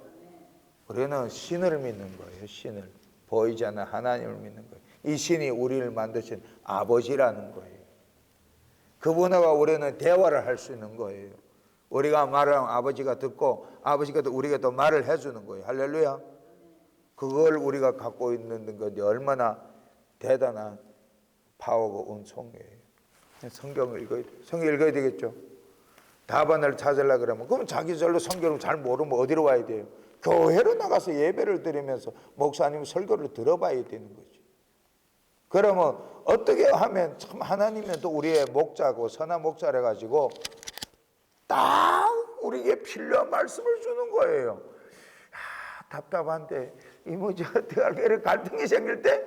우리는 신을 믿는 거예요. 신을. 보이지 않는 하나님을 믿는 거예요. 이 신이 우리를 만드신 아버지라는 거예요. 그분과 우리는 대화를 할 수 있는 거예요. 우리가 말하면 아버지가 듣고 아버지가 또 우리가 또 말을 해주는 거예요. 할렐루야. 그걸 우리가 갖고 있는 것이 얼마나 대단한 파워고 은총이에요. 성경을 읽어야 돼요. 성경 읽어야 되겠죠. 답안을 찾으려고 그러면 그럼 자기 절로 성경을 잘 모르면 어디로 와야 돼요? 교회로 나가서 예배를 드리면서 목사님 설교를 들어봐야 되는 거죠. 그러면 어떻게 하면 참 하나님은 또 우리의 목자고 선한 목자라 가지고 딱 우리에게 필요한 말씀을 주는 거예요. 답답한데 이모지 어떻게 할까? 이런 갈등이 생길 때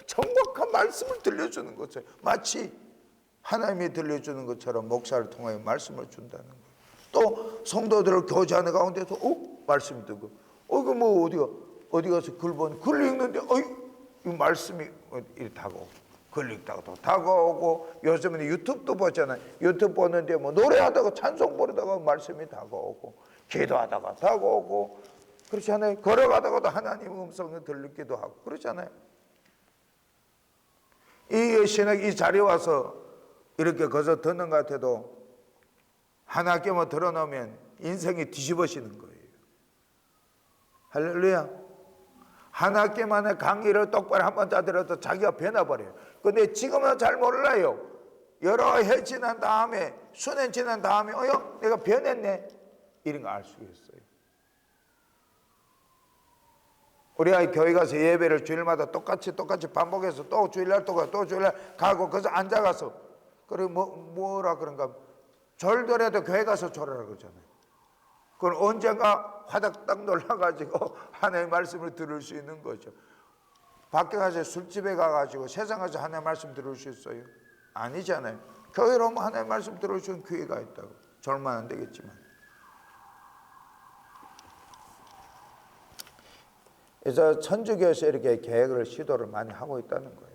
정확한 말씀을 들려주는 거죠. 마치 하나님이 들려주는 것처럼 목사를 통하여 말씀을 준다는 거예요. 또 성도들을 교제하는 가운데서 말씀이 뜨고 그 뭐 어디 가서 글 읽는데 이 말씀이 이렇게 다가오고 글 읽다가 다가오고 요즘에는 유튜브도 보잖아요. 유튜브 보는데 뭐 노래하다가 찬송 부르다가 말씀이 다가오고 기도하다가 다가오고 그렇지 않아요? 걸어가다가도 하나님의 음성을 들리기도 하고 그렇잖아요. 이 신학 이 자리에 와서 이렇게 거기서 듣는 것 같아도 하나님만 들어놓으면 인생이 뒤집어지는 거예요. 할렐루야. 하나님만의 강의를 똑바로 한번 짜들어도 자기가 변해버려요. 근데 지금은 잘 몰라요. 여러 해 지난 다음에 수년 지난 다음에 내가 변했네 이런 거 알 수 있어요. 우리가 교회 가서 예배를 주일마다 똑같이 반복해서 또 주일날 또 주일날 가고 거기서 앉아가서 그리고 뭐라 그런가 절더라도 교회 가서 졸아라 그러잖아요. 그건 언젠가 화닥딱 놀라가지고 하나님의 말씀을 들을 수 있는 거죠. 밖에 가서 술집에 가가지고 세상 가서 하나님의 말씀 들을 수 있어요? 아니잖아요. 교회로 오면 하나님의 말씀 들을 수 있는 기회가 있다고. 졸면 안 되겠지만. 그래서 천주교에서 이렇게 계획을 시도를 많이 하고 있다는 거예요.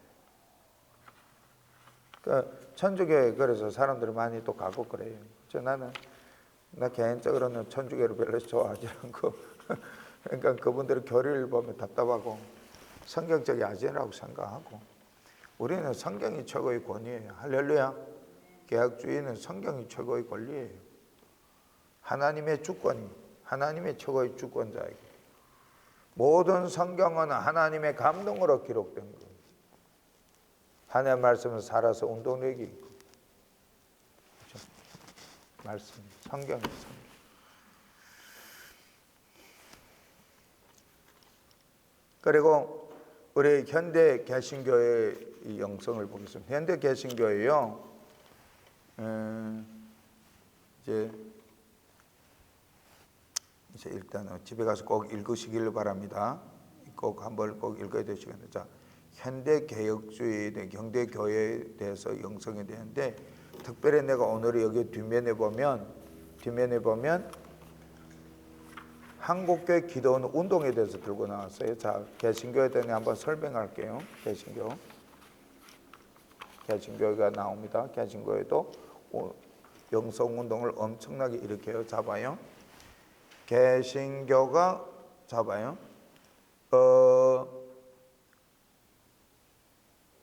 그러니까 천주교에 그래서 사람들이 많이 또 가고 그래요. 나 개인적으로는 천주교를 별로 좋아하지 않고 그러니까 그분들의 교리를 보면 답답하고 성경적이 아니라고 생각하고 우리는 성경이 최고의 권위예요. 할렐루야. 개혁주의는 성경이 최고의 권리예요. 하나님의 주권이 하나님의 최고의 주권자이고 모든 성경은 하나님의 감동으로 기록된 거예요. 하나님의 말씀은 살아서 운동력이 있고 그렇죠? 말씀, 성경이 성경. 그리고 우리 현대 개신교의 영성을 보겠습니다. 현대 개신교예요. 이제 일단은 집에 가서 꼭 읽으시길 바랍니다. 꼭 한번 꼭 읽어야 되시겠네요. 자, 현대 개혁주의, 현대 교회에 대해서 영성에 대한데 특별히 내가 오늘 여기 뒷면에 보면 한국교회 기도원 운동에 대해서 들고 나왔어요. 자, 개신교에 대해 한번 설명할게요. 개신교회가 나옵니다. 개신교회도 영성 운동을 엄청나게 일으켜요. 잡아요. 개신교가 잡아요.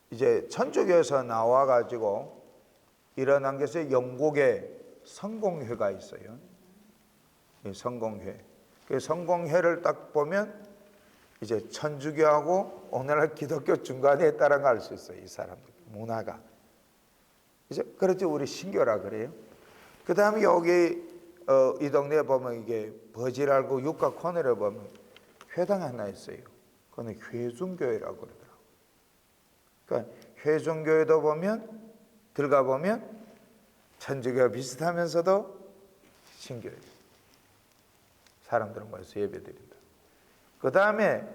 이제 천주교에서 나와가지고 일어난 것이 영국에 성공회가 있어요. 성공회. 그 성공회를 딱 보면 이제 천주교하고 오늘날 기독교 중간에 있다는 걸 알 수 있어요. 이 사람들 문화가. 이제 그렇지 우리 신교라 그래요. 그 다음에 여기 이 동네에 보면 이게 버질알고 육가 코너에 보면 회당 하나 있어요. 그거는 회중교회라고 그러더라고요. 그러니까 회중교회도 보면 들어가 보면 천주교와 비슷하면서도 신교회. 사람들은 모여서 예배드린다. 그 다음에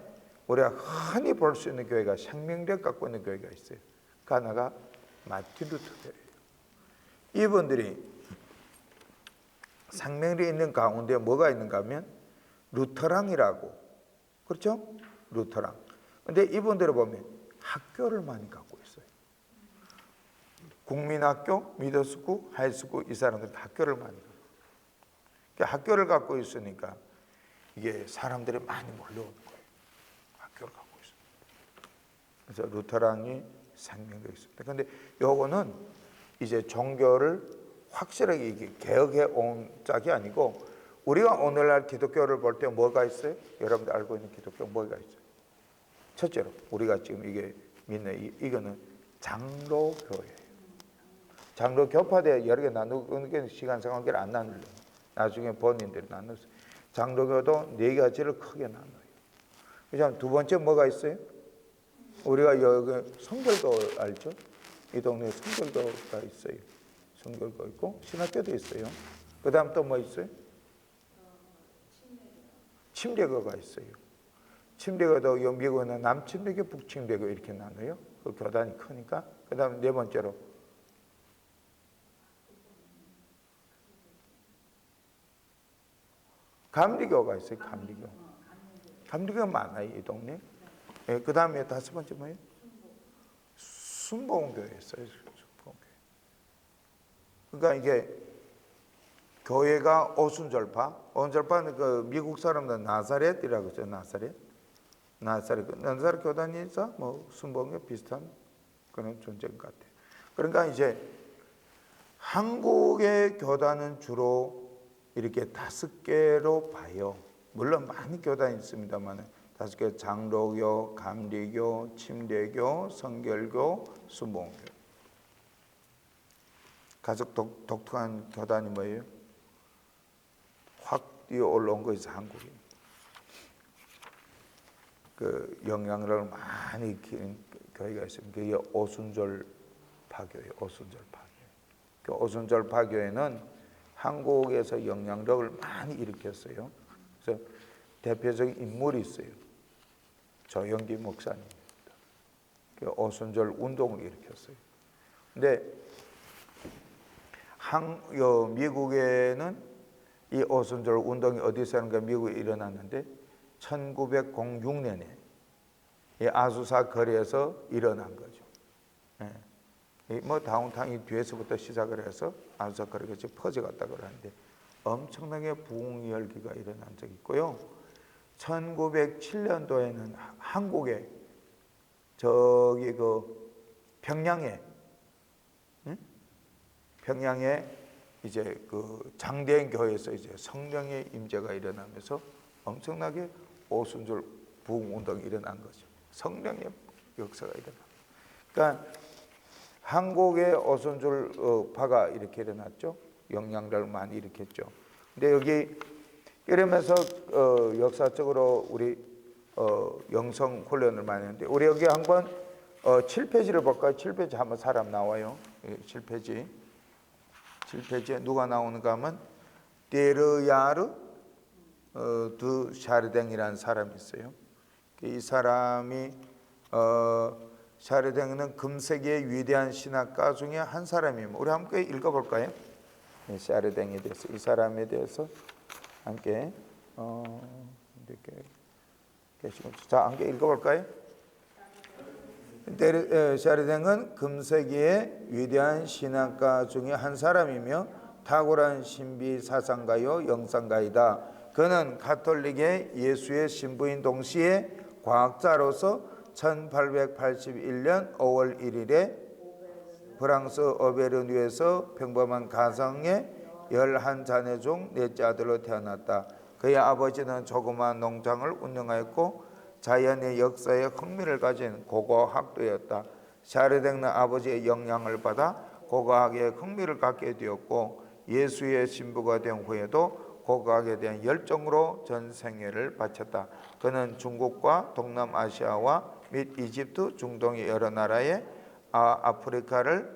우리가 흔히 볼 수 있는 교회가 생명력 갖고 있는 교회가 있어요. 그 하나가 마틴 루터 교회예요. 이분들이 생명력이 있는 가운데 뭐가 있는가 하면 루터랑이라고 그렇죠? 루터랑. 근데 이분들을 보면 학교를 많이 갖고 있어요. 국민학교, 미드스쿨, 하이스쿨 이 사람들은 학교를 많이 갖고 있어요. 그러니까 학교를 갖고 있으니까 이게 사람들이 많이 몰려오는 거예요. 학교를 갖고 있어요. 그래서 루터랑이 생명력이 있습니다. 그런데 요거는 이제 종교를 확실하게 이게 개혁해 온 짝이 아니고 우리가 오늘날 기독교를 볼 때 뭐가 있어요? 여러분들 알고 있는 기독교 뭐가 있어요? 첫째로 우리가 지금 이게 믿는 이거는 장로교예요. 장로 교파대 여러 개 나누는 게 시간 상관계를 안 나누려고 나중에 본인들이 나눴어요. 장로교도 네 가지를 크게 나눠요. 그다음 두 번째 뭐가 있어요? 우리가 여기 성결교 알죠? 이 동네에 성결교가 있어요. 성결교 있고 신학교도 있어요. 그 다음 또 뭐 있어요? 침례교가 있어요. 침례교도 미국은 남침례교, 북침례교 이렇게 나눠요. 그 교단이 크니까. 그 다음 네 번째로 감리교가 있어요. 감리교가 많아요, 이 동네. 예, 그 다음에 다섯 번째 뭐예요? 순복음교회 있어요. 순복음교회. 그러니까 이게 교회가 오순절파는 그 미국 사람들 나사렛이라고 하죠. 나사렛 교단이 있어 뭐 순복음교 비슷한 그런 존재인 것 같아요. 그러니까 이제 한국의 교단은 주로 이렇게 5개로 봐요. 물론 많은 교단이 있습니다만 5개: 장로교, 감리교, 침례교, 성결교, 순복음교. 가장 독특한 교단이 뭐예요? 확 뛰어 올라온 거 있어, 한국이. 그 영향력을 많이 기른 교회가 있습니다. 그게 오순절파교예요. 그 오순절파교회는 한국에서 영향력을 많이 일으켰어요. 그래서 대표적인 인물이 있어요. 조영기 목사님입니다. 그 오순절 운동을 일으켰어요. 근데 미국에는 이 오순절 운동이 어디서 하는가? 미국에 일어났는데 1906년에 이 아수사 거리에서 일어난 거죠. 예. 뭐 다운타운이 뒤에서부터 시작을 해서 아수사 거리가 퍼져갔다 그러는데 엄청나게 부흥 열기가 일어난 적이 있고요. 1907년도에는 한국에 저기 그 평양에 이제 그 장대인 교회에서 이제 성령의 임재가 일어나면서 엄청나게 오순절 부흥 운동이 일어난 거죠. 성령의 역사가 일어나. 그러니까 한국의 오순절파가 이렇게 일어났죠. 영향력을 많이 일으켰죠. 근데 여기 이러면서 역사적으로 우리 영성 훈련을 많이 했는데 우리 여기 한번 7페이지를 볼까요? 7페이지 한번 사람 나와요. 7페이지에 누가 나오는가 하면 데르야르 드 샤르댕이라는 사람이 있어요. 이 사람이 샤르댕은 금세기의 위대한 신학가 중에 한 사람이에요. 우리 함께 읽어볼까요? 샤르댕에 대해서, 이 사람에 대해서 함께 이렇게 계시고, 자, 함께 읽어볼까요? 샤르댕은 금세기의 위대한 신학가 중에 한 사람이며 탁월한 신비 사상가요 영상가이다. 그는 가톨릭의 예수의 신부인 동시에 과학자로서 1881년 5월 1일에 프랑스 오베르뉴에서 평범한 가정의 11자녀 중 넷째 아들로 태어났다. 그의 아버지는 조그마한 농장을 운영하였고 자연의 역사에 흥미를 가진 고고학도였다. 샤르댕은 아버지의 영향을 받아 고고학에 흥미를 갖게 되었고 예수의 신부가 된 후에도 고고학에 대한 열정으로 전 생애를 바쳤다. 그는 중국과 동남아시아와 및 이집트, 중동의 여러 나라의 아프리카를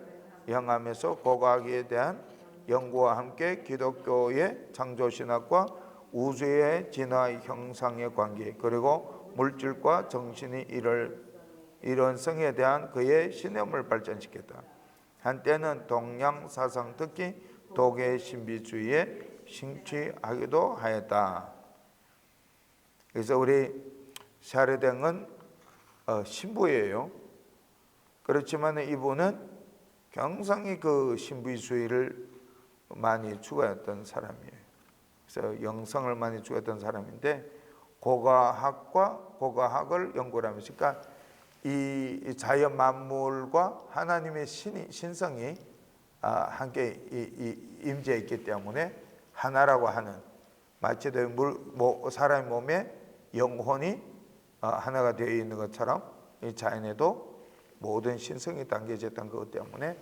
여행하면서 고고학에 대한 연구와 함께 기독교의 창조신학과 우주의 진화 형상의 관계 그리고 물질과 정신의 일원성에 대한 그의 신념을 발전시켰다. 한때는 동양 사상 특히 독일 신비주의에 심취하기도 하였다. 그래서 우리 샤르댕은 신부예요. 그렇지만 이분은 굉장히 그 신비주의를 많이 추구했던 사람이에요. 그래서 영성을 많이 추구했던 사람인데 고고학을 연구를 하면서, 그러니까 이 자연 만물과 하나님의 신성이 함께 임재했기 때문에 하나라고 하는, 마치 사람의 몸에 영혼이 하나가 되어 있는 것처럼 이 자연에도 모든 신성이 담겨졌던 것 때문에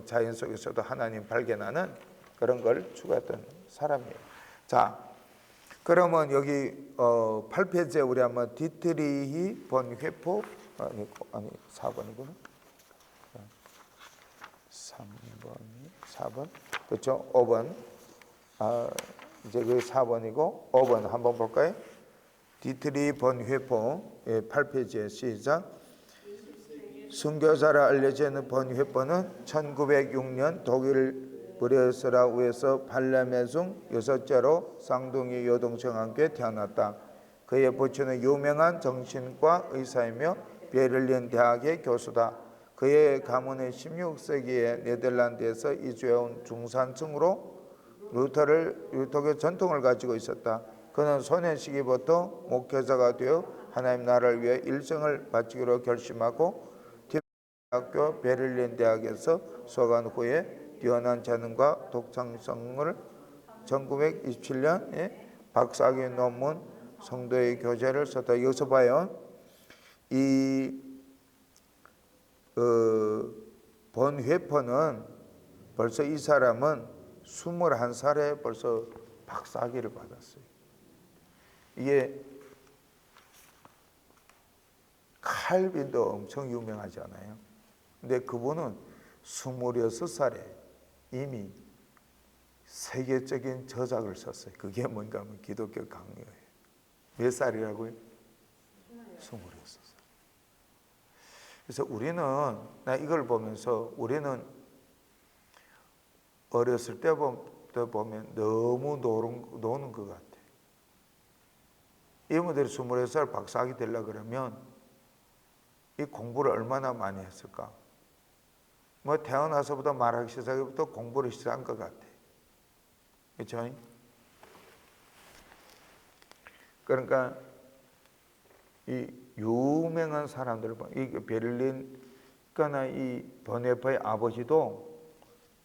자연 속에서도 하나님 발견하는 그런 걸 추구했던 사람이에요. 자, 그러면 여기 8페이지에 우리 한번 디트리히 본 회포 아니 4번이구나. 4번 그렇죠? 5번 이제 그 4번이고 5번 한번 볼까요? 디트리히 본 회포 8페이지에 시작. 순교자라 알려져 있는 본 회포는 1906년 독일 브레스라 우에서 팔레메중 여섯째로 쌍둥이 여동생과 함께 태어났다. 그의 부친은 유명한 정신과 의사이며 베를린 대학의 교수다. 그의 가문은 16세기에 네덜란드에서 이주해온 중산층으로 루터교 전통을 가지고 있었다. 그는 소년 시기부터 목회자가 되어 하나님 나라를 위해 일생을 바치기로 결심하고 대학교 베를린 대학에서 수학한 후에 뛰어난 재능과 독창성을 1927년에 박사학위 논문 성도의 교재를 썼다. 여기서 봐요. 본회퍼는 벌써 이 사람은 21살에 벌써 박사학위를 받았어요. 이게 칼빈도 엄청 유명하잖아요. 근데 그분은 26살에 이미 세계적인 저작을 썼어요. 그게 뭔가 하면 기독교 강요예요. 몇 살이라고요? 26살. 그래서 우리는, 나 이걸 보면서 우리는 어렸을 때부터 보면 너무 노는 것 같아. 이분들이 26살 박사학위 되려고 그러면 이 공부를 얼마나 많이 했을까? 뭐 태어나서부터 말하기 시작부터 공부를 시작한 것 같아. 그렇죠? 그러니까 이 유명한 사람들, 이 베를린 가나 이 번헤퍼의 아버지도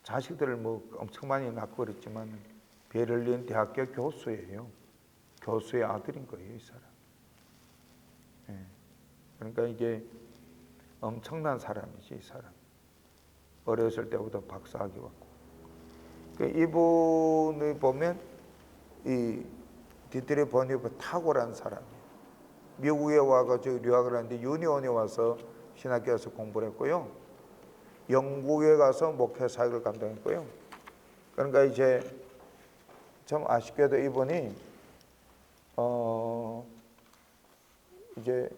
자식들을 뭐 엄청 많이 낳고 그랬지만 베를린 대학교 교수예요. 교수의 아들인 거예요, 이 사람. 예. 그러니까 이게 엄청난 사람이지, 이 사람. 어렸을 때부터 박사학위 받고. 이분을 보면 이 디트리 번헤퍼 탁월한 사람이에요. 미국에 와가지고 유학을 하는데 유니온에 와서 신학교에서 공부를 했고요. 영국에 가서 목회 사역을 감당했고요. 그러니까 이제 참 아쉽게도 이분이 이제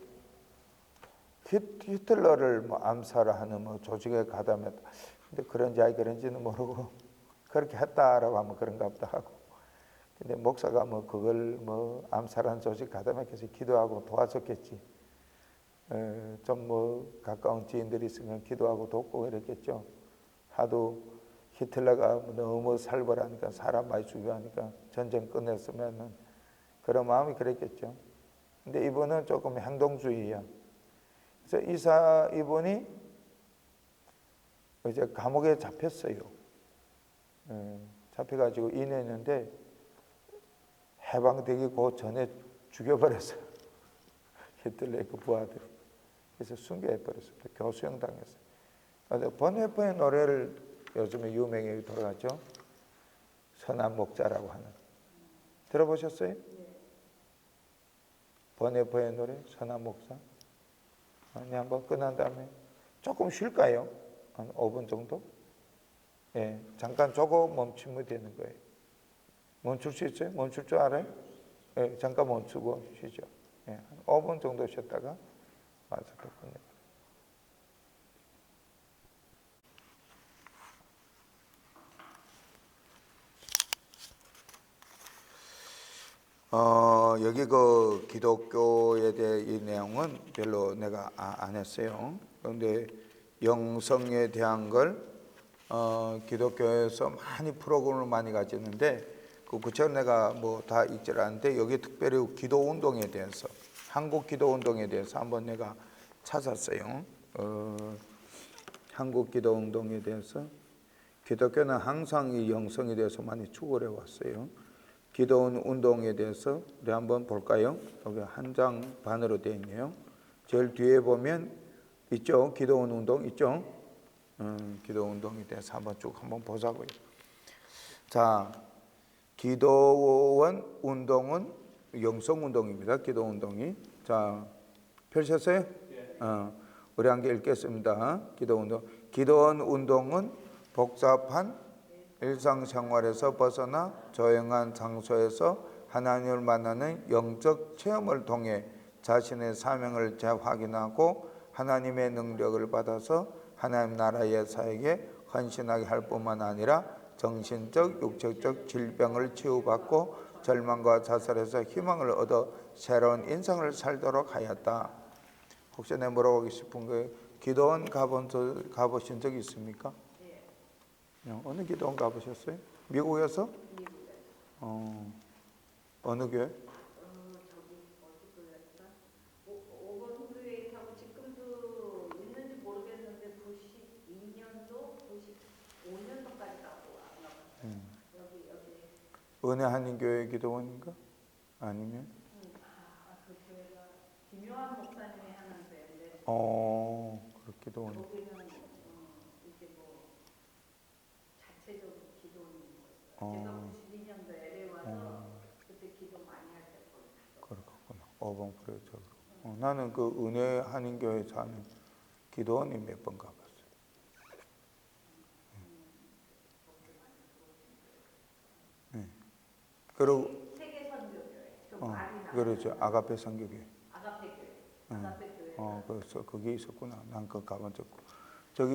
히틀러를 뭐 암살하는 뭐 조직에 가담했다. 근데 그런지 그런지는 모르고 그렇게 했다라고 하면 그런가 보다 하고. 근데 목사가 뭐 그걸 뭐 암살한 조직 가담했겠지, 기도하고 도와줬겠지. 좀 뭐 가까운 지인들이 있으면 기도하고 돕고 이랬겠죠. 하도 히틀러가 너무 살벌하니까 사람 많이 죽이고 하니까 전쟁 끝냈으면은 그런 마음이 그랬겠죠. 근데 이분은 조금 행동주의야. 그래서 이분이 이제 감옥에 잡혔어요. 잡혀가지고 인했는데 해방되기 그 전에 죽여버렸어요. 히틀러의 그 부하들이. 그래서 순교해버렸습니다. 교수형 당했어요. 번헤퍼의 노래를 요즘에 유명하게 돌아가죠. 선한 목자라고 하는. 들어보셨어요? 번헤퍼의 노래 선한 목자. 아니, 한번 끝난 다음에 조금 쉴까요? 한 5분 정도? 예, 잠깐 조금 멈추면 되는 거예요. 멈출 수 있어요? 멈출 줄 알아요? 예, 잠깐 멈추고 쉬죠. 예, 한 5분 정도 쉬었다가 와서 또 끝내요. 여기 그 기독교에 대해 이 내용은 별로 내가 안 했어요. 그런데 영성에 대한 걸 기독교에서 많이 프로그램을 많이 가지는데 그 구체적으로 내가 뭐 다 읽질 않는데 여기 특별히 기도 운동에 대해서 한국 기도 운동에 대해서 한번 내가 찾았어요. 한국 기도 운동에 대해서 기독교는 항상 이 영성에 대해서 많이 추구해 왔어요. 기도 운동에 대해서 우리 한번 볼까요? 여기 한 장 반으로 되어 있네요. 제일 뒤에 보면 있죠. 기도원 운동 있죠. 기도 운동에 대해서 한번 보자고요. 자, 기도원 운동은 영성 운동입니다. 기도 운동이. 자, 펼쳤어요? 우리 함께 읽겠습니다. 기도 운동. 기도원 운동은 복잡한 일상생활에서 벗어나 조용한 장소에서 하나님을 만나는 영적 체험을 통해 자신의 사명을 재확인하고 하나님의 능력을 받아서 하나님 나라의 사역에 헌신하게 할 뿐만 아니라 정신적, 육체적 질병을 치유받고 절망과 자살에서 희망을 얻어 새로운 인생을 살도록 하였다. 혹시 내가 물어보고 싶은 거 기도원 가보신 적 있습니까? 어느 기도원 가보셨어요? 미국에서? 어느 교회? 저기 어디 교회였다? 5번 교회 하고 지금도 있는지 모르겠는데 92년도, 95년도까지 가고 안 가봤어요. 여기 은혜 한인교회 기도원인가? 아니면? 그 교회가 김요한 목사님이 하는 교회인데 그 기도원. 거기는 이게 뭐 자체적으로 기도원인 거였어요. 제가 92년도 LA 와서 그때 기도 많이 할 때 거기 갔어요. 그렇구나. 5번 프로젝트로. 나는 그 은혜 한인교회 사는 기도원이 몇 번 가봤어요. 네. 그리고 세계 선교교회 좀 많이 나. 그렇죠. 아가페 선교교회. 아가페 교회. 아가페 교회. 그래서 거기 있었구나. 난 그거 가본 적 없고. 저기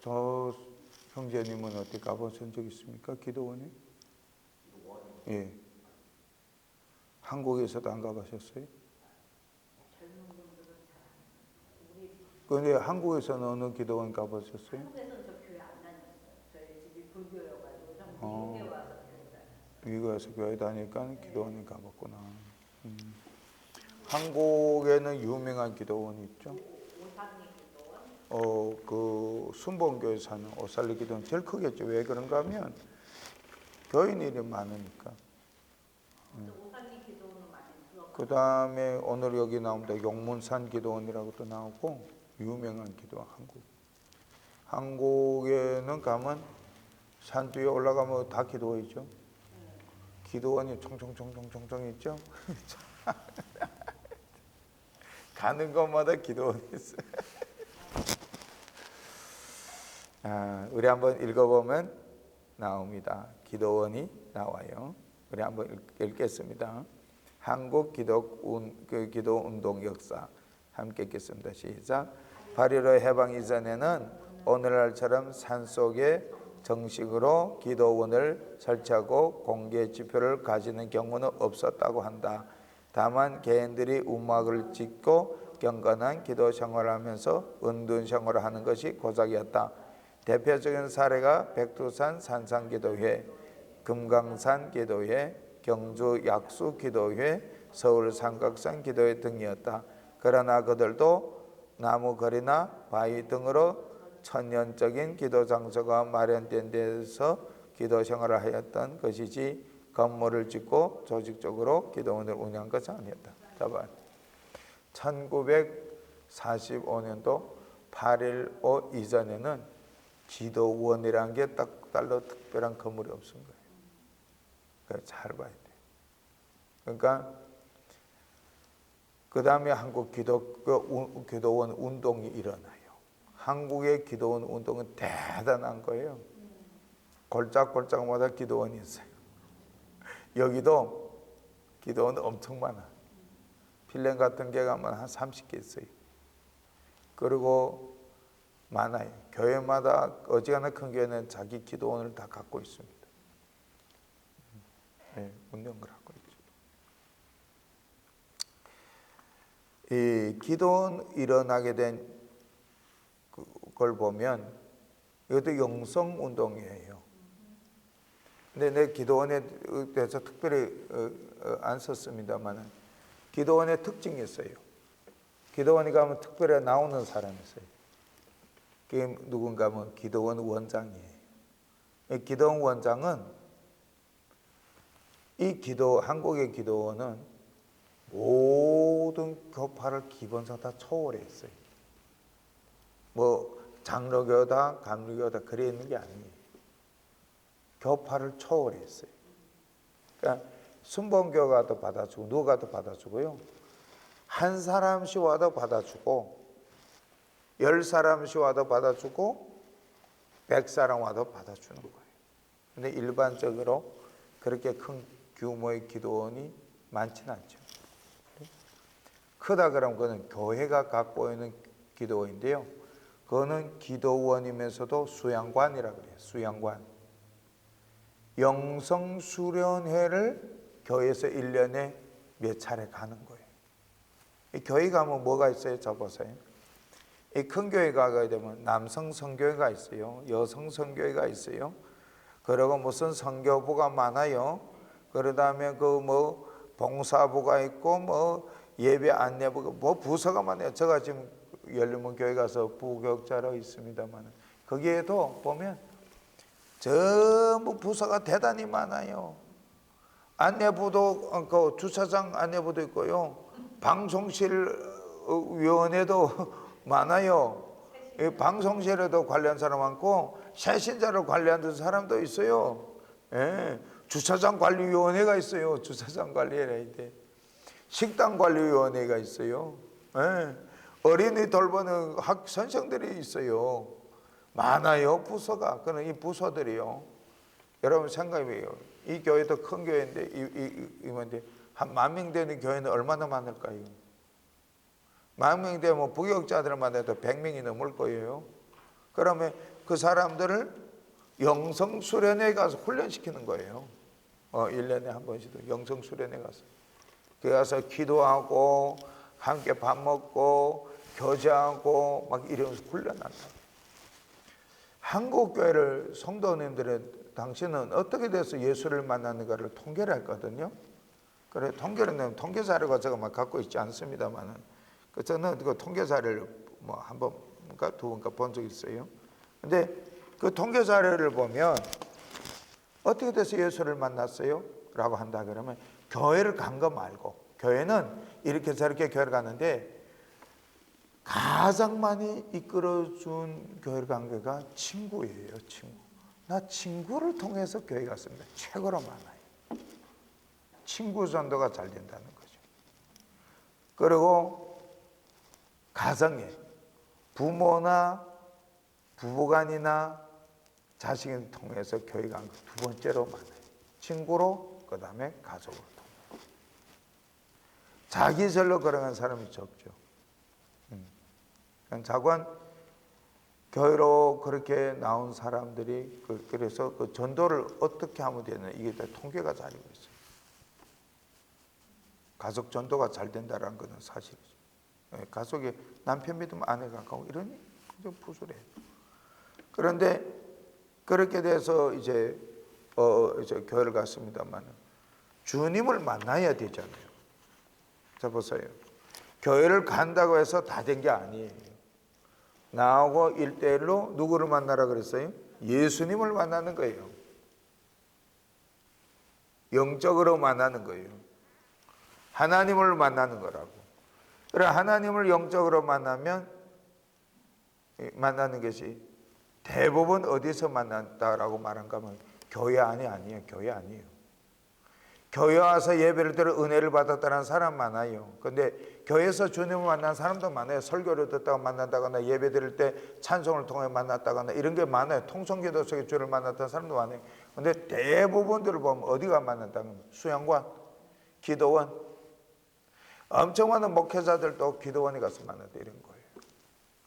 저 형제님은 어디 가보신 적 있습니까? 기도원에? 예. 한국에서도 안 가보셨어요? 젊은 분들은 잘 우리 근데 한국에서는 어느 기도원 가보셨어요? 한국에서는 저 교회 안 다녔어요. 저희 집이 불교여가지고 좀 미국에 와서 교회 다녔어요. 미국에 와서 교회 다니까 기도원에 가봤구나. 한국에는 유명한 기도원이 있죠. 오산리 기도원. 그 순복음교회 사는 오살리 기도원 제일 크겠죠. 왜 그런가 하면 교인들이 많으니까. 오산리 기도원은 많이 들어. 그 다음에 오늘 여기 나옵니다. 용문산 기도원이라고도 나오고 유명한 기도원 한국에는 가면 산 뒤에 올라가면 다 기도원이죠. 기도원이 총총총총총총 있죠. 가는 곳마다 기도원이 있어요. 우리 한번 읽어보면 나옵니다. 기도원이 나와요. 우리 한번 읽겠습니다. 한국 기도 운동 역사 함께 읽겠습니다. 시작. 8.15 해방 이전에는 오늘날처럼 산속에 정식으로 기도원을 설치하고 공개 지표를 가지는 경우는 없었다고 한다. 다만 개인들이 움막을 짓고 경건한 기도 생활을 하면서 은둔 생활을 하는 것이 고작이었다. 대표적인 사례가 백두산 산상기도회, 금강산 기도회, 경주 약수 기도회, 서울 삼각산 기도회 등이었다. 그러나 그들도 나무 거리나 바위 등으로 천연적인 기도 장소가 마련된 데서 기도 생활을 하였던 것이지 건물을 짓고 조직적으로 기도원을 운영한 것은 아니었다. 답안 1945년도 8.15 이전에는 기도원이라는 게 딱 달로 특별한 건물이 없은 거예요. 그래서 잘 봐야 돼요. 그러니까 그 다음에 한국 기도원 운동이 일어나요. 한국의 기도원 운동은 대단한 거예요. 골짝골짝마다 기도원이 있어요. 여기도 기도원 엄청 많아. 필름 같은 게 가면 한 30개 있어요. 그리고 많아요. 교회마다 어지간한 큰 교회는 자기 기도원을 다 갖고 있습니다. 네, 운영을 하고 있죠. 이 기도원 일어나게 된 걸 보면 이것도 영성 운동이에요. 근데 내 기도원에 대해서 특별히 안 썼습니다만 기도원의 특징이 있어요. 기도원에 가면 특별히 나오는 사람이 있어요. 그게 누군가 하면 기도원 원장이에요. 이 기도원 원장은 한국의 기도원은 모든 교파를 기본상 다 초월했어요. 뭐 장로교다, 감리교다 그래 있는 게 아니에요. 교파를 초월했어요. 그러니까 순복음교가도 받아주고 누가도 받아주고요. 한 사람씩 와도 받아주고 10사람씩 와도 받아주고 100사람 와도 받아주는 거예요. 근데 일반적으로 그렇게 큰 규모의 기도원이 많지는 않죠. 크다 그러면 그거는 교회가 갖고 있는 기도원인데요. 그거는 기도원이면서도 수양관이라고 그래요. 수양관. 영성수련회를 교회에서 1년에 몇 차례 가는 거예요. 이 교회 가면 뭐가 있어요? 저 보세요. 이 큰 교회 가게 되면 남성 선교회가 있어요. 여성 선교회가 있어요. 그리고 무슨 선교부가 많아요. 그 다음에 그 뭐 봉사부가 있고 뭐 예배 안내부가 뭐 부서가 많아요. 제가 지금 열린문 교회 가서 부교육자로 있습니다만 거기에도 보면 전부 부서가 대단히 많아요. 안내부도 그 주차장 안내부도 있고요. 방송실 위원회도 많아요. 이 방송실에도 관련 사람 많고 새신자를 관리하는 사람도 있어요. 예. 주차장 관리위원회가 있어요. 주차장 관리위원회. 식당 관리위원회가 있어요. 예. 어린이 돌보는 선생들이 있어요. 많아요. 부서가. 그는 이 부서들이요. 여러분 생각해요. 이 교회도 큰 교회인데 한 10,000명 되는 교회는 얼마나 많을까요? 10,000명 되면 부교육자들만 해도 100명이 넘을 거예요. 그러면 그 사람들을 영성수련회에 가서 훈련시키는 거예요. 1년에 한 번씩도 영성수련회 가서. 그 가서 기도하고 함께 밥 먹고 교제하고 막 이러면서 훈련한다. 한국교회를 성도님들은 당신은 어떻게 돼서 예수를 만나는가를 통계를 했거든요. 그래 통계는 통계 자료가 제가 막 갖고 있지 않습니다만은 저는 그 통계 자료를 뭐 한 번인가 두 번인가 본 적이 있어요. 근데 그 통계 자료를 보면 어떻게 돼서 예수를 만났어요? 라고 한다 그러면 교회를 간 거 말고 교회는 이렇게 저렇게 교회를 갔는데 가장 많이 이끌어준 교회를 간 게가 친구예요. 친구. 나 친구를 통해서 교회 갔습니다. 최고로 많아요. 친구 전도가 잘 된다는 거죠. 그리고 가정에 부모나 부부간이나 자식을 통해서 교회 간 거 두 번째로 많아요. 친구로 그 다음에 가족으로 통해서. 자기 절로 걸어간 사람이 적죠. 자관 교회로 그렇게 나온 사람들이 그래서 그 전도를 어떻게 하면 되나 이게 다 통계가 자리고 있어요. 가족 전도가 잘 된다는 것은 사실이죠. 가족이 남편 믿으면 아내가 가고 이러니 좀 부수래요. 그런데 그렇게 돼서 이제 교회를 갔습니다만 주님을 만나야 되잖아요. 자 보세요. 교회를 간다고 해서 다 된 게 아니에요. 나하고 1대1로 누구를 만나라 그랬어요? 예수님을 만나는 거예요. 영적으로 만나는 거예요. 하나님을 만나는 거라고. 그래 하나님을 영적으로 만나면 만나는 것이 대부분 어디서 만난다라고 말한가 하면 교회 안이 아니에요. 교회 아니에요. 교회 와서 예배를 들어 은혜를 받았다는 사람 많아요. 근데 교회에서 주님을 만난 사람도 많아요. 설교를 듣다가 만난다거나 예배 드릴 때 찬송을 통해 만났다거나 이런 게 많아요. 통성기도 속에 주를 만났다는 사람도 많아요. 근데 대부분들을 보면 어디가 만난다면 수양관, 기도원, 엄청 많은 목회자들도 기도원에 가서 만났다 이런 거예요.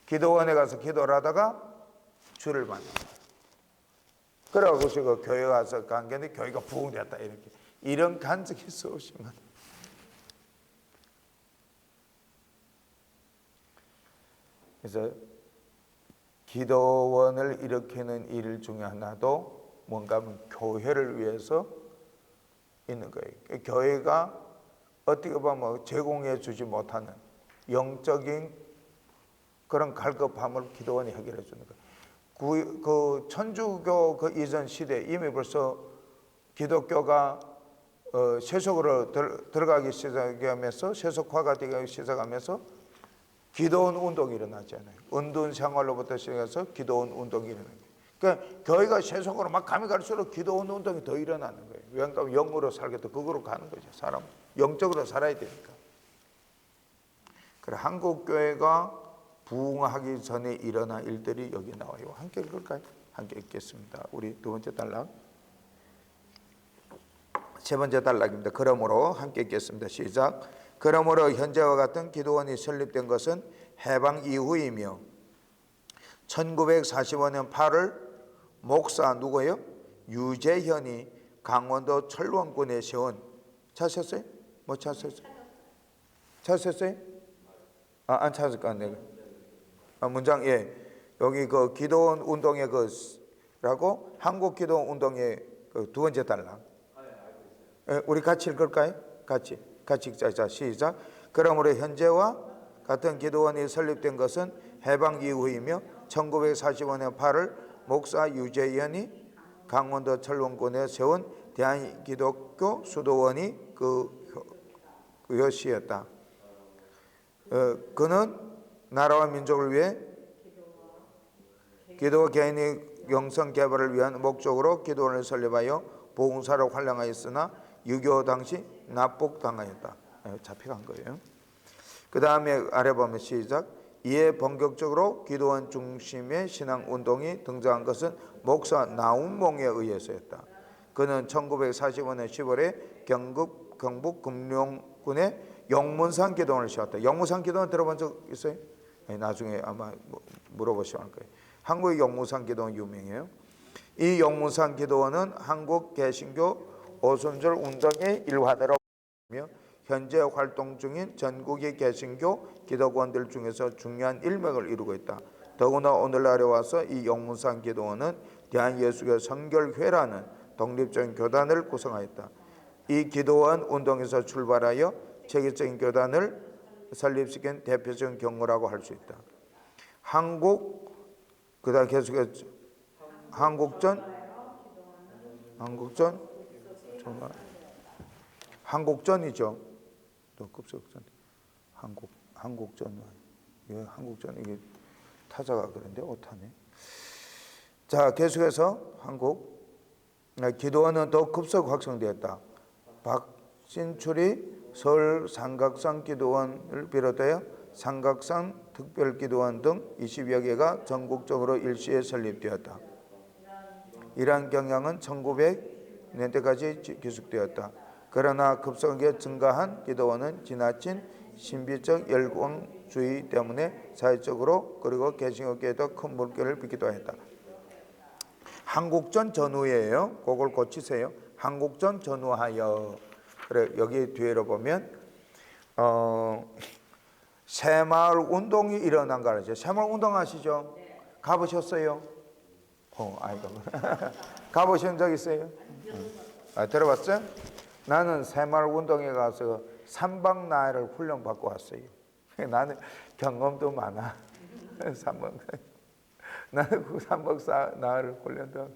기도원에 가서 기도를 하다가 주를 만나요. 그래가지고 그 교회 가서 간 게 교회가 부흥됐다 이렇게. 이런 간증이 수없이 많아요. 그래서 기도원을 일으키는 일 중에 하나도 뭔가 하면 교회를 위해서 있는 거예요. 교회가 어떻게 보면 제공해 주지 못하는 영적인 그런 갈급함을 기도원이 해결해 주는 거예요. 그 천주교 그 이전 시대 이미 벌써 기독교가 세속으로 들어가기 시작하면서 세속화가 되기 시작하면서 기도원 운동이 일어났잖아요. 은둔 생활로부터 시작해서 기도원 운동이 일어나는 거예요. 그러니까 교회가 세속으로 막 가면 갈수록 기도원 운동이 더 일어나는 거예요. 왜냐하면 영으로 살겠다 그거로 가는 거죠. 사람 영적으로 살아야 되니까. 그래 한국 교회가 부흥하기 전에 일어난 일들이 여기 나와요. 함께 읽을까요? 함께 읽겠습니다. 우리 두 번째 단락. 세 번째 단락입니다. 그러므로 함께 읽겠습니다. 시작. 그러므로 현재와 같은 기도원이 설립된 것은 해방 이후이며 1945년 8월 목사 누구예요? 유재현이 강원도 철원군에 세운 찾으셨어요? 뭐 찾으셨어요? 찾으셨어요? 안 찾을 거 같네요. 문장 여기 그 기도원 운동의 그라고 한국 기도원 운동의 그 두 번째 단락. 우리 같이 읽을까요? 같이 읽자. 자, 시작. 그러므로 현재와 같은 기도원이 설립된 것은 해방 이후이며 1945년 8월 목사 유재현이 강원도 철원군에 세운 대한기독교 수도원이 그것이었다. 그는 나라와 민족을 위해 기도와 개인의 영성 개발을 위한 목적으로 기도원을 설립하여 봉사를 활용하였으나 6.25 당시 납북당하였다. 잡혀간 거예요. 그 다음에 아래 보면 시작. 이에 본격적으로 기도원 중심의 신앙운동이 등장한 것은 목사 나운몽에 의해서였다. 그는 1945년 10월에 경북 금룡군의 영문산 기도원을 세웠다. 영문산 기도원 들어본 적 있어요? 나중에 아마 물어보시면 할 거예요. 한국의 영문산 기도원 유명해요. 이 영문산 기도원은 한국 개신교 오순절 운동의 일환으로 현재 활동 중인 전국의 개신교 기독원들 중에서 중요한 일맥을 이루고 있다. 더구나 오늘날에 와서 이 영문산 기도원은 대한예수교 선결회라는 독립적인 교단을 구성하였다. 이 기도원 운동에서 출발하여 체계적인 교단을 설립시킨 대표적인 경우라고 할 수 있다. 그다음 계속해서 한국전이죠. 또 급속전 한국전 이게 타자가 그런데 오타네. 자, 계속해서 기도원은 더 급속 확성되었다. 박신출이 서울 삼각산 기도원을 비롯하여 삼각산 특별기도원 등 20여 개가 전국적으로 일시에 설립되었다. 이러한 경향은 1900년대까지 계속되었다. 그러나 급속하게 증가한 기도원은 지나친 신비적 열광주의 때문에 사회적으로 그리고 개신교계에도 큰 물결을 빚기도 했다. 한국전 전후예요. 그걸 고치세요. 한국전 전후하여. 그래, 여기 뒤에로 보면 새마을 운동이 일어난 거 알죠? 새마을 운동 아시죠? 가보셨어요? 아이고. 가보신 적 있어요? 들어봤어요? 나는 새마을 운동에 가서 3박 나흘을 훈련 받고 왔어요. 나는 경험도 많아. 3박 나는 그 3박 나흘을 훈련도 하고.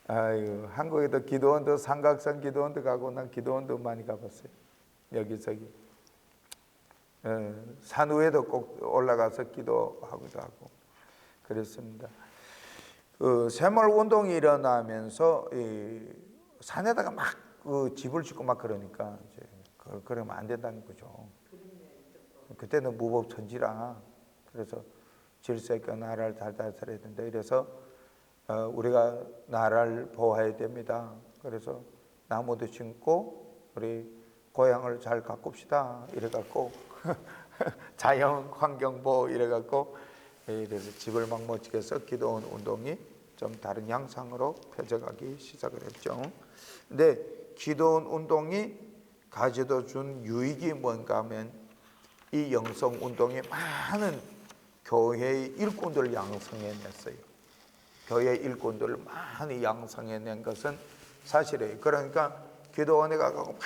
아유, 한국에도 기도원도 삼각산 기도원도 가고 난 기도원도 많이 가봤어요. 여기저기. 산 위에도 꼭 올라가서 기도하기도 하고 그랬습니다. 새마을 운동이 일어나면서 산에다가 막 집을 짓고 막 그러니까 이제 그러면 안 된다는 거죠. 그때는 무법천지라 그래서 질서 있게 나라를 달달해야 된다. 이래서 우리가 나라를 보호해야 됩니다. 그래서 나무도 심고 우리 고향을 잘 가꿉시다. 이래갖고 자연 환경 보호 이래갖고 이래서 집을 막 못 지켜서 기도원 운동이 좀 다른 양상으로 펼쳐가기 시작을 했죠. 근데 기도원 운동이 가져다 준 유익이 뭔가 하면 이 영성 운동이 많은 교회의 일꾼들을 양성해냈어요. 교회 일꾼들을 많이 양성해낸 것은 사실이에요. 그러니까 기도원에 가고 막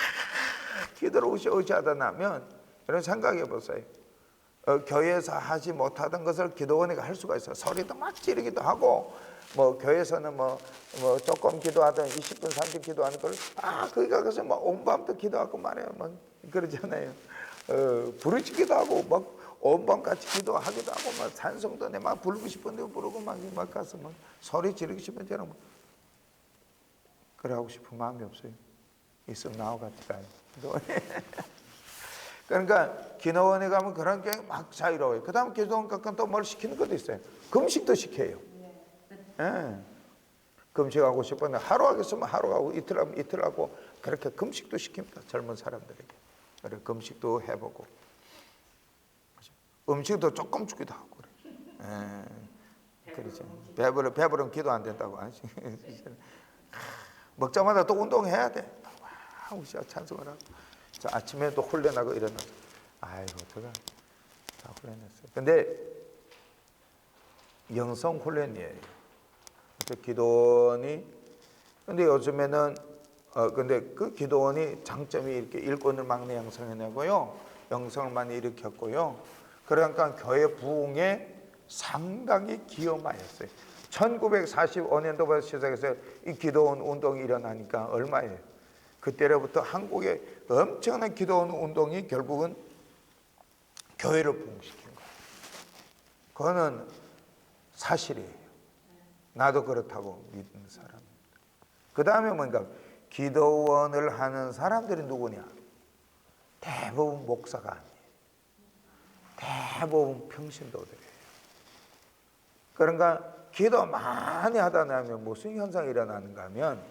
기도를 으쌰으쌰하다 나면 이런 생각해 보세요. 교회에서 하지 못하던 것을 기도원에 할 수가 있어요. 소리도 막 지르기도 하고 뭐 교회에서는 뭐 조금 기도하던 20분 30분 기도하는 걸 거기 가서 막 온밤도 기도하고 말해요. 막 그러잖아요. 부르짖기도 하고 막 온밤 같이 기도하기도 하고 막 찬송도 막 부르고 싶은데 부르고 막 가서 막 소리 지르고 싶은 데는 그래 하고 싶은 마음이 없어요. 있으면 나와 같이 가요. 그러니까 기도원에 가면 그런 게 막 자유로워요. 그 다음 기도원 가끔 또 뭘 시키는 것도 있어요. 금식도 시켜요. 금식하고 싶은데 하루 하겠으면 하루 하고 이틀 하면 이틀 하고 그렇게 금식도 시킵니다. 젊은 사람들에게. 그래 금식도 해보고 음식도 조금 주기도 하고 그래. 그렇죠. 배부르면 기도 안 된다고 하지. 먹자마자 또 운동해야 돼. 와, 우시가 찬송을 하고. 저 아침에 또 훈련하고 일어나서 아이고 제가 다 훈련했어요. 근데 영성 훈련이에요. 그래서 기도원이 근데 요즘에는 근데 그 기도원이 장점이 이렇게 일꾼을 막내 양성해내고요, 영성을 많이 일으켰고요. 그러니까 교회 부흥에 상당히 기여하였어요. 1945년도부터 시작해서 이 기도원 운동이 일어나니까 얼마예요? 그때로부터 한국의 엄청난 기도원 운동이 결국은 교회를 부흥시킨 거예요. 그거는 사실이에요. 나도 그렇다고 믿는 사람입니다. 그 다음에 뭔가 기도원을 하는 사람들이 누구냐? 대부분 목사가 아니에요. 대부분 평신도들이에요. 그러니까 기도 많이 하다 나면 무슨 현상이 일어나는가 하면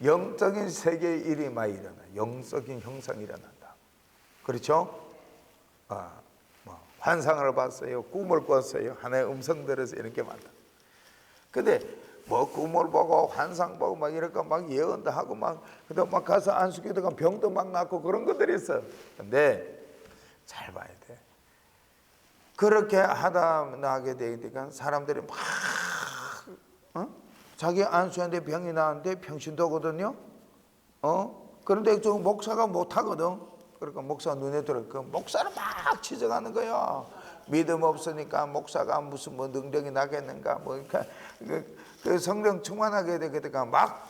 영적인 세계의 일이 많이 일어나. 영적인 형상이 일어난다. 그렇죠? 환상을 봤어요. 꿈을 꿨어요. 하나의 음성 들어서 이렇게 많다. 근데 뭐 꿈을 보고 환상 보고 막 이럴까 막 예언도 하고 막 그다음 막 가서 안수기도 가면 병도 막 낫고 그런 것들이 있어. 근데 잘 봐야 돼. 그렇게 하다 나게 되니까 사람들이 막 자기 안수한테 병이 나는데 평신도거든요. 그런데 저 목사가 못 하거든. 그러니까 목사 눈에 들어. 그 목사를 막 지적하는 거야. 믿음 없으니까 목사가 무슨 뭐 능력이 나겠는가 뭐 그러니까 그 성령 충만하게 되니까 막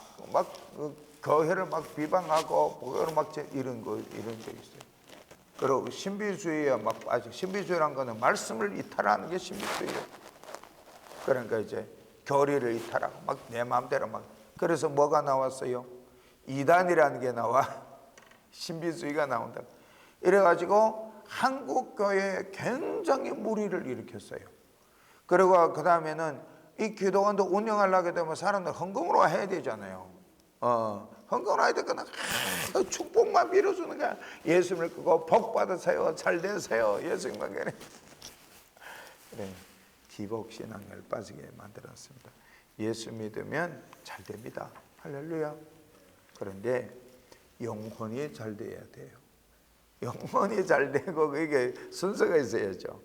교회를 막 비방하고 교회를 막 이런 적 있어요. 그리고 신비주의에 막 빠지고, 신비주의란 거는 말씀을 이탈하는 게 신비주의예요. 그러니까 이제 교리를 이탈하고 막 내 마음대로 막. 그래서 뭐가 나왔어요? 이단이라는 게 나와. 신비주의가 나온다. 이래가지고 한국 교회에 굉장히 무리를 일으켰어요. 그리고 그 다음에는 이 기도원도 운영하려게 되면 사람들 헌금으로 해야 되잖아요. 헌금으로 해야 되거나 축복만 밀어주는 거야. 예수 믿고 복 받으세요, 잘 되세요, 예수님만 그래. 기복신앙을 빠지게 만들었습니다. 예수 믿으면 잘 됩니다. 할렐루야. 그런데 영혼이 잘 돼야 돼요. 영혼이 잘 되고 그게 순서가 있어야죠.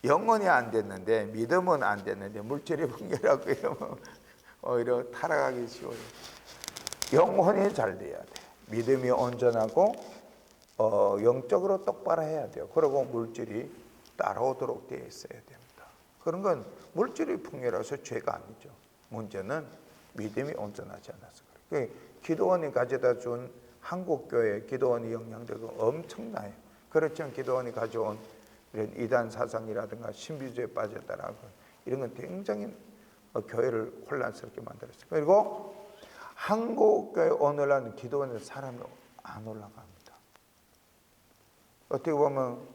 영혼이 안 됐는데, 믿음은 안 됐는데 물질이 풍요하고요, 오히려 타락하기 쉬워요. 영혼이 잘 돼야 돼요. 믿음이 온전하고 영적으로 똑바로 해야 돼요. 그리고 물질이 따라오도록 되어 있어야 됩니다. 그런 건 물질이 풍요라서 죄가 아니죠. 문제는 믿음이 온전하지 않아서 그래요. 기도원이 가져다 준 한국교회 기도원이 영향력은 엄청나요. 그렇지만 기도원이 가져온 이런 이단 사상이라든가 신비주의에 빠졌다라고 이런 건 굉장히 교회를 혼란스럽게 만들었어요. 그리고 한국교회 오늘날 기도원에 사람이 안 올라갑니다. 어떻게 보면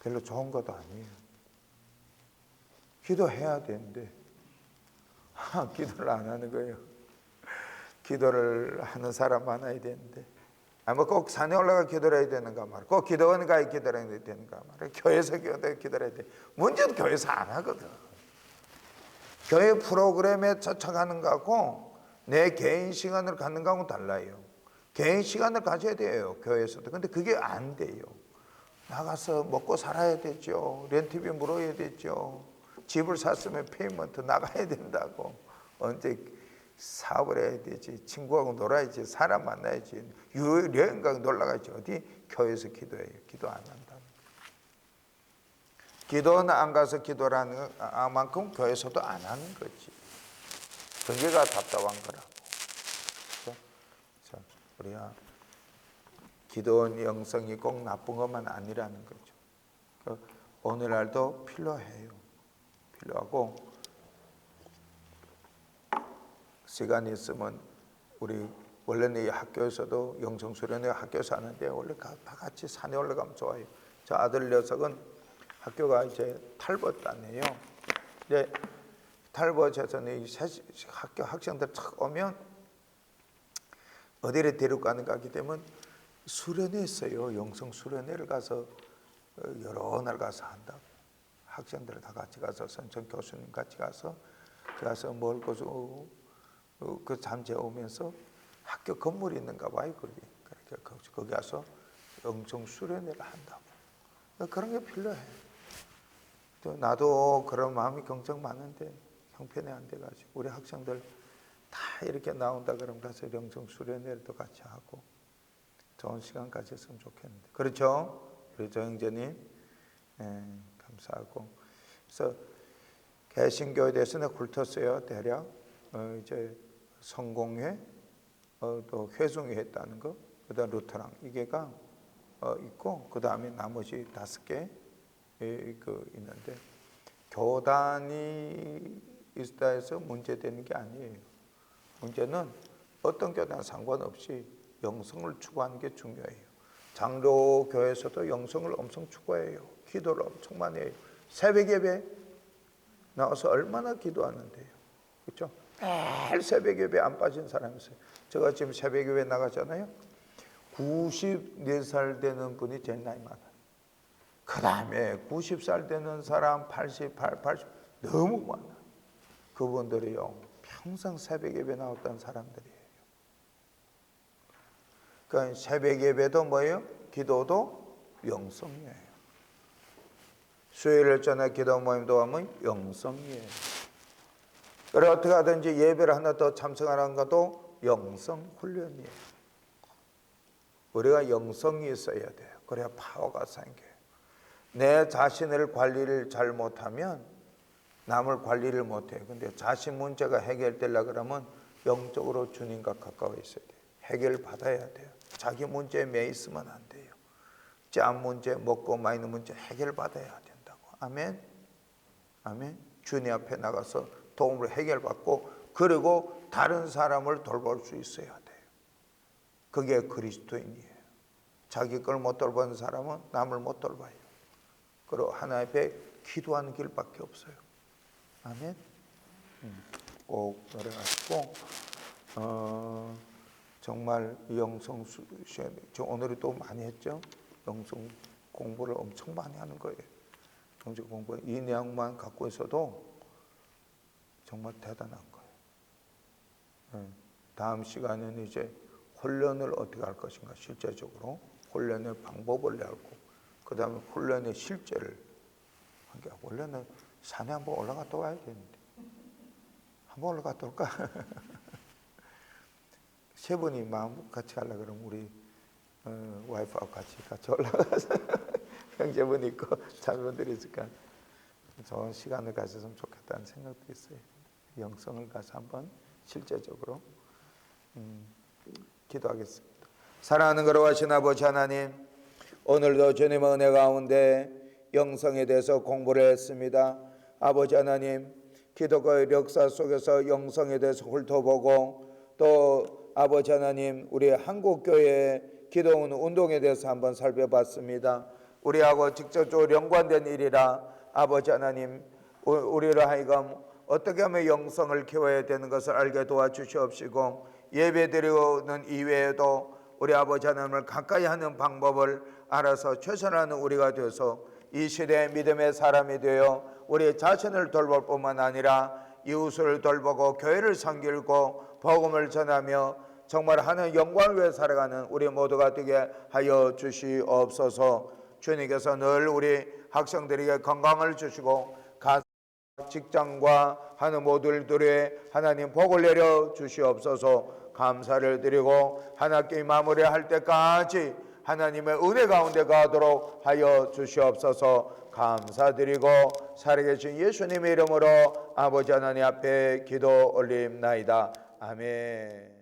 별로 좋은 것도 아니에요. 기도해야 되는데 기도를 안 하는 거예요. 기도를 하는 사람 많아야 되는데, 꼭 산에 올라가 기도를 해야 되는가 말이야. 꼭 기도원에 가 기도를 해야 되는가 말이야. 교회에서 기도를 해야 돼. 문제는 교회에서 안 하거든. 교회 프로그램에 쫓아가는 거하고 내 개인 시간을 갖는 거하고는 달라요. 개인 시간을 가져야 돼요, 교회에서도. 근데 그게 안 돼요. 나가서 먹고 살아야 되죠. 렌트비 물어야 되죠. 집을 샀으면 페이먼트 나가야 된다고. 언제 사업을 해야 되지. 친구하고 놀아야지. 사람 만나야지. 여행 가고 놀러 가야지. 어디? 교회에서 기도해요. 기도 안 한다. 기도는 안 가서 기도를 하는 만큼 교회에서도 안 하는 거지. 그게가 답답한 거라고. 그렇죠? 우리가 기도원 영성이 꼭 나쁜 것만 아니라는 거죠. 오늘날도 필요해요. 필요하고, 시간이 있으면 우리 원래는 이 학교에서도 영성수련회 학교에서 하는데 원래 다 같이 산에 올라가면 좋아요. 저 아들 녀석은 학교가 이제 탈벗단이에요. 이제 탈벗에서는 학교 학생들 탁 오면 어디를 데리고 가는가 하기 때문에 수련회 있어요. 영성 수련회를 가서 여러 날 가서 한다고. 학생들 다 같이 가서 선천 교수님 같이 가서 뭘 고소 그 잠재우면서 학교 건물이 있는가 봐요. 거기 가서 영성 수련회를 한다고. 그런 게 필요해. 또 나도 그런 마음이 걱정 많은데 형편이 안 돼가지고 우리 학생들 다 이렇게 나온다 그러면 가서 영성 수련회를 또 같이 하고 좋은 시간 가졌으면 좋겠는데. 그렇죠? 우리 조 형제님, 감사하고. 그래서 개신교에 대해서는 훑었어요. 대략 이제 성공회, 또 회중회 했다는 거, 그다음 루터랑 이게가 있고, 그 다음에 나머지 5개 있는데 교단이 있다 해서 문제되는 게 아니에요. 문제는 어떤 교단 상관없이 영성을 추구하는 게 중요해요. 장로교에서도 영성을 엄청 추구해요. 기도를 엄청 많이 해요. 새벽 예배 나와서 얼마나 기도하는데요. 그렇죠? 매일 새벽 예배 안 빠진 사람이 있어요. 제가 지금 새벽 예배 나가잖아요. 94살 되는 분이 제일 나이 많아요. 그 다음에 90살 되는 사람 88, 80 너무 많아요. 그분들이요 평생 새벽 예배 나왔던 사람들이에요. 그러니까 새벽 예배도 뭐예요? 기도도 영성이에요. 수요일 전에 기도 모임도 하면 영성이에요. 그래 어떻게 하든지 예배를 하나 더 참석하는 것도 영성 훈련이에요. 우리가 영성이 있어야 돼요. 그래야 파워가 생겨요. 내 자신을 관리를 잘 못하면 남을 관리를 못해요. 근데 자신 문제가 해결되려고 그러면 영적으로 주님과 가까워 있어야 돼요. 해결 받아야 돼요. 자기 문제에 매 있으면 안 돼요. 짬 문제, 먹고 마시는 문제 해결 받아야 된다고. 아멘. 아멘. 주님 앞에 나가서 도움을 해결받고 그리고 다른 사람을 돌볼 수 있어야 돼요. 그게 그리스도인이에요. 자기 걸 못 돌보는 사람은 남을 못 돌봐요. 그리고 하나님 앞에 기도하는 길밖에 없어요. 아멘. 꼭 노래하시고 정말 영성 수련 오늘이 또 많이 했죠. 영성 공부를 엄청 많이 하는 거예요. 영성 공부 이 내용만 갖고 있어도 정말 대단한 거예요. 다음 시간에는 이제 훈련을 어떻게 할 것인가 실제적으로 훈련의 방법을 알고 그 다음에 훈련의 실제를 하게 하고 원래는 산에 한번 올라갔다 와야 되는데 한번 올라갔다 올까? 세 분이 마음 같이 가려고 그러면 우리 와이프하고 같이 올라가서 형제분 있고 자매분들이 있으니까 좋은 시간을 가졌으면 좋겠다는 생각도 있어요. 영성을 가서 한번 실제적으로 기도하겠습니다. 사랑하는 거룩하신 아버지 하나님, 오늘도 주님의 은혜 가운데 영성에 대해서 공부를 했습니다. 아버지 하나님, 기독교의 역사 속에서 영성에 대해서 훑어보고 또 아버지 하나님, 우리 한국교회의 기도 운동에 대해서 한번 살펴봤습니다. 우리하고 직접적으로 연관된 일이라 아버지 하나님, 우리를 하여금 어떻게 하면 영성을 키워야 되는 것을 알게 도와주시옵시고 예배드리는 이외에도 우리 아버지 하나님을 가까이 하는 방법을 알아서 최선하는 우리가 되어서 이 시대의 믿음의 사람이 되어 우리 자신을 돌볼 뿐만 아니라 이웃을 돌보고 교회를 섬기고 복음을 전하며 정말 하는 영광을 위해 살아가는 우리 모두가 되게 하여 주시옵소서. 주님께서 늘 우리 학생들에게 건강을 주시고 직장과 하는 모두들의 하나님 복을 내려 주시옵소서. 감사를 드리고 한 학기 마무리할 때까지 하나님의 은혜 가운데 가도록 하여 주시옵소서. 감사드리고 살아계신 예수님의 이름으로 아버지 하나님 앞에 기도 올립나이다. 아멘.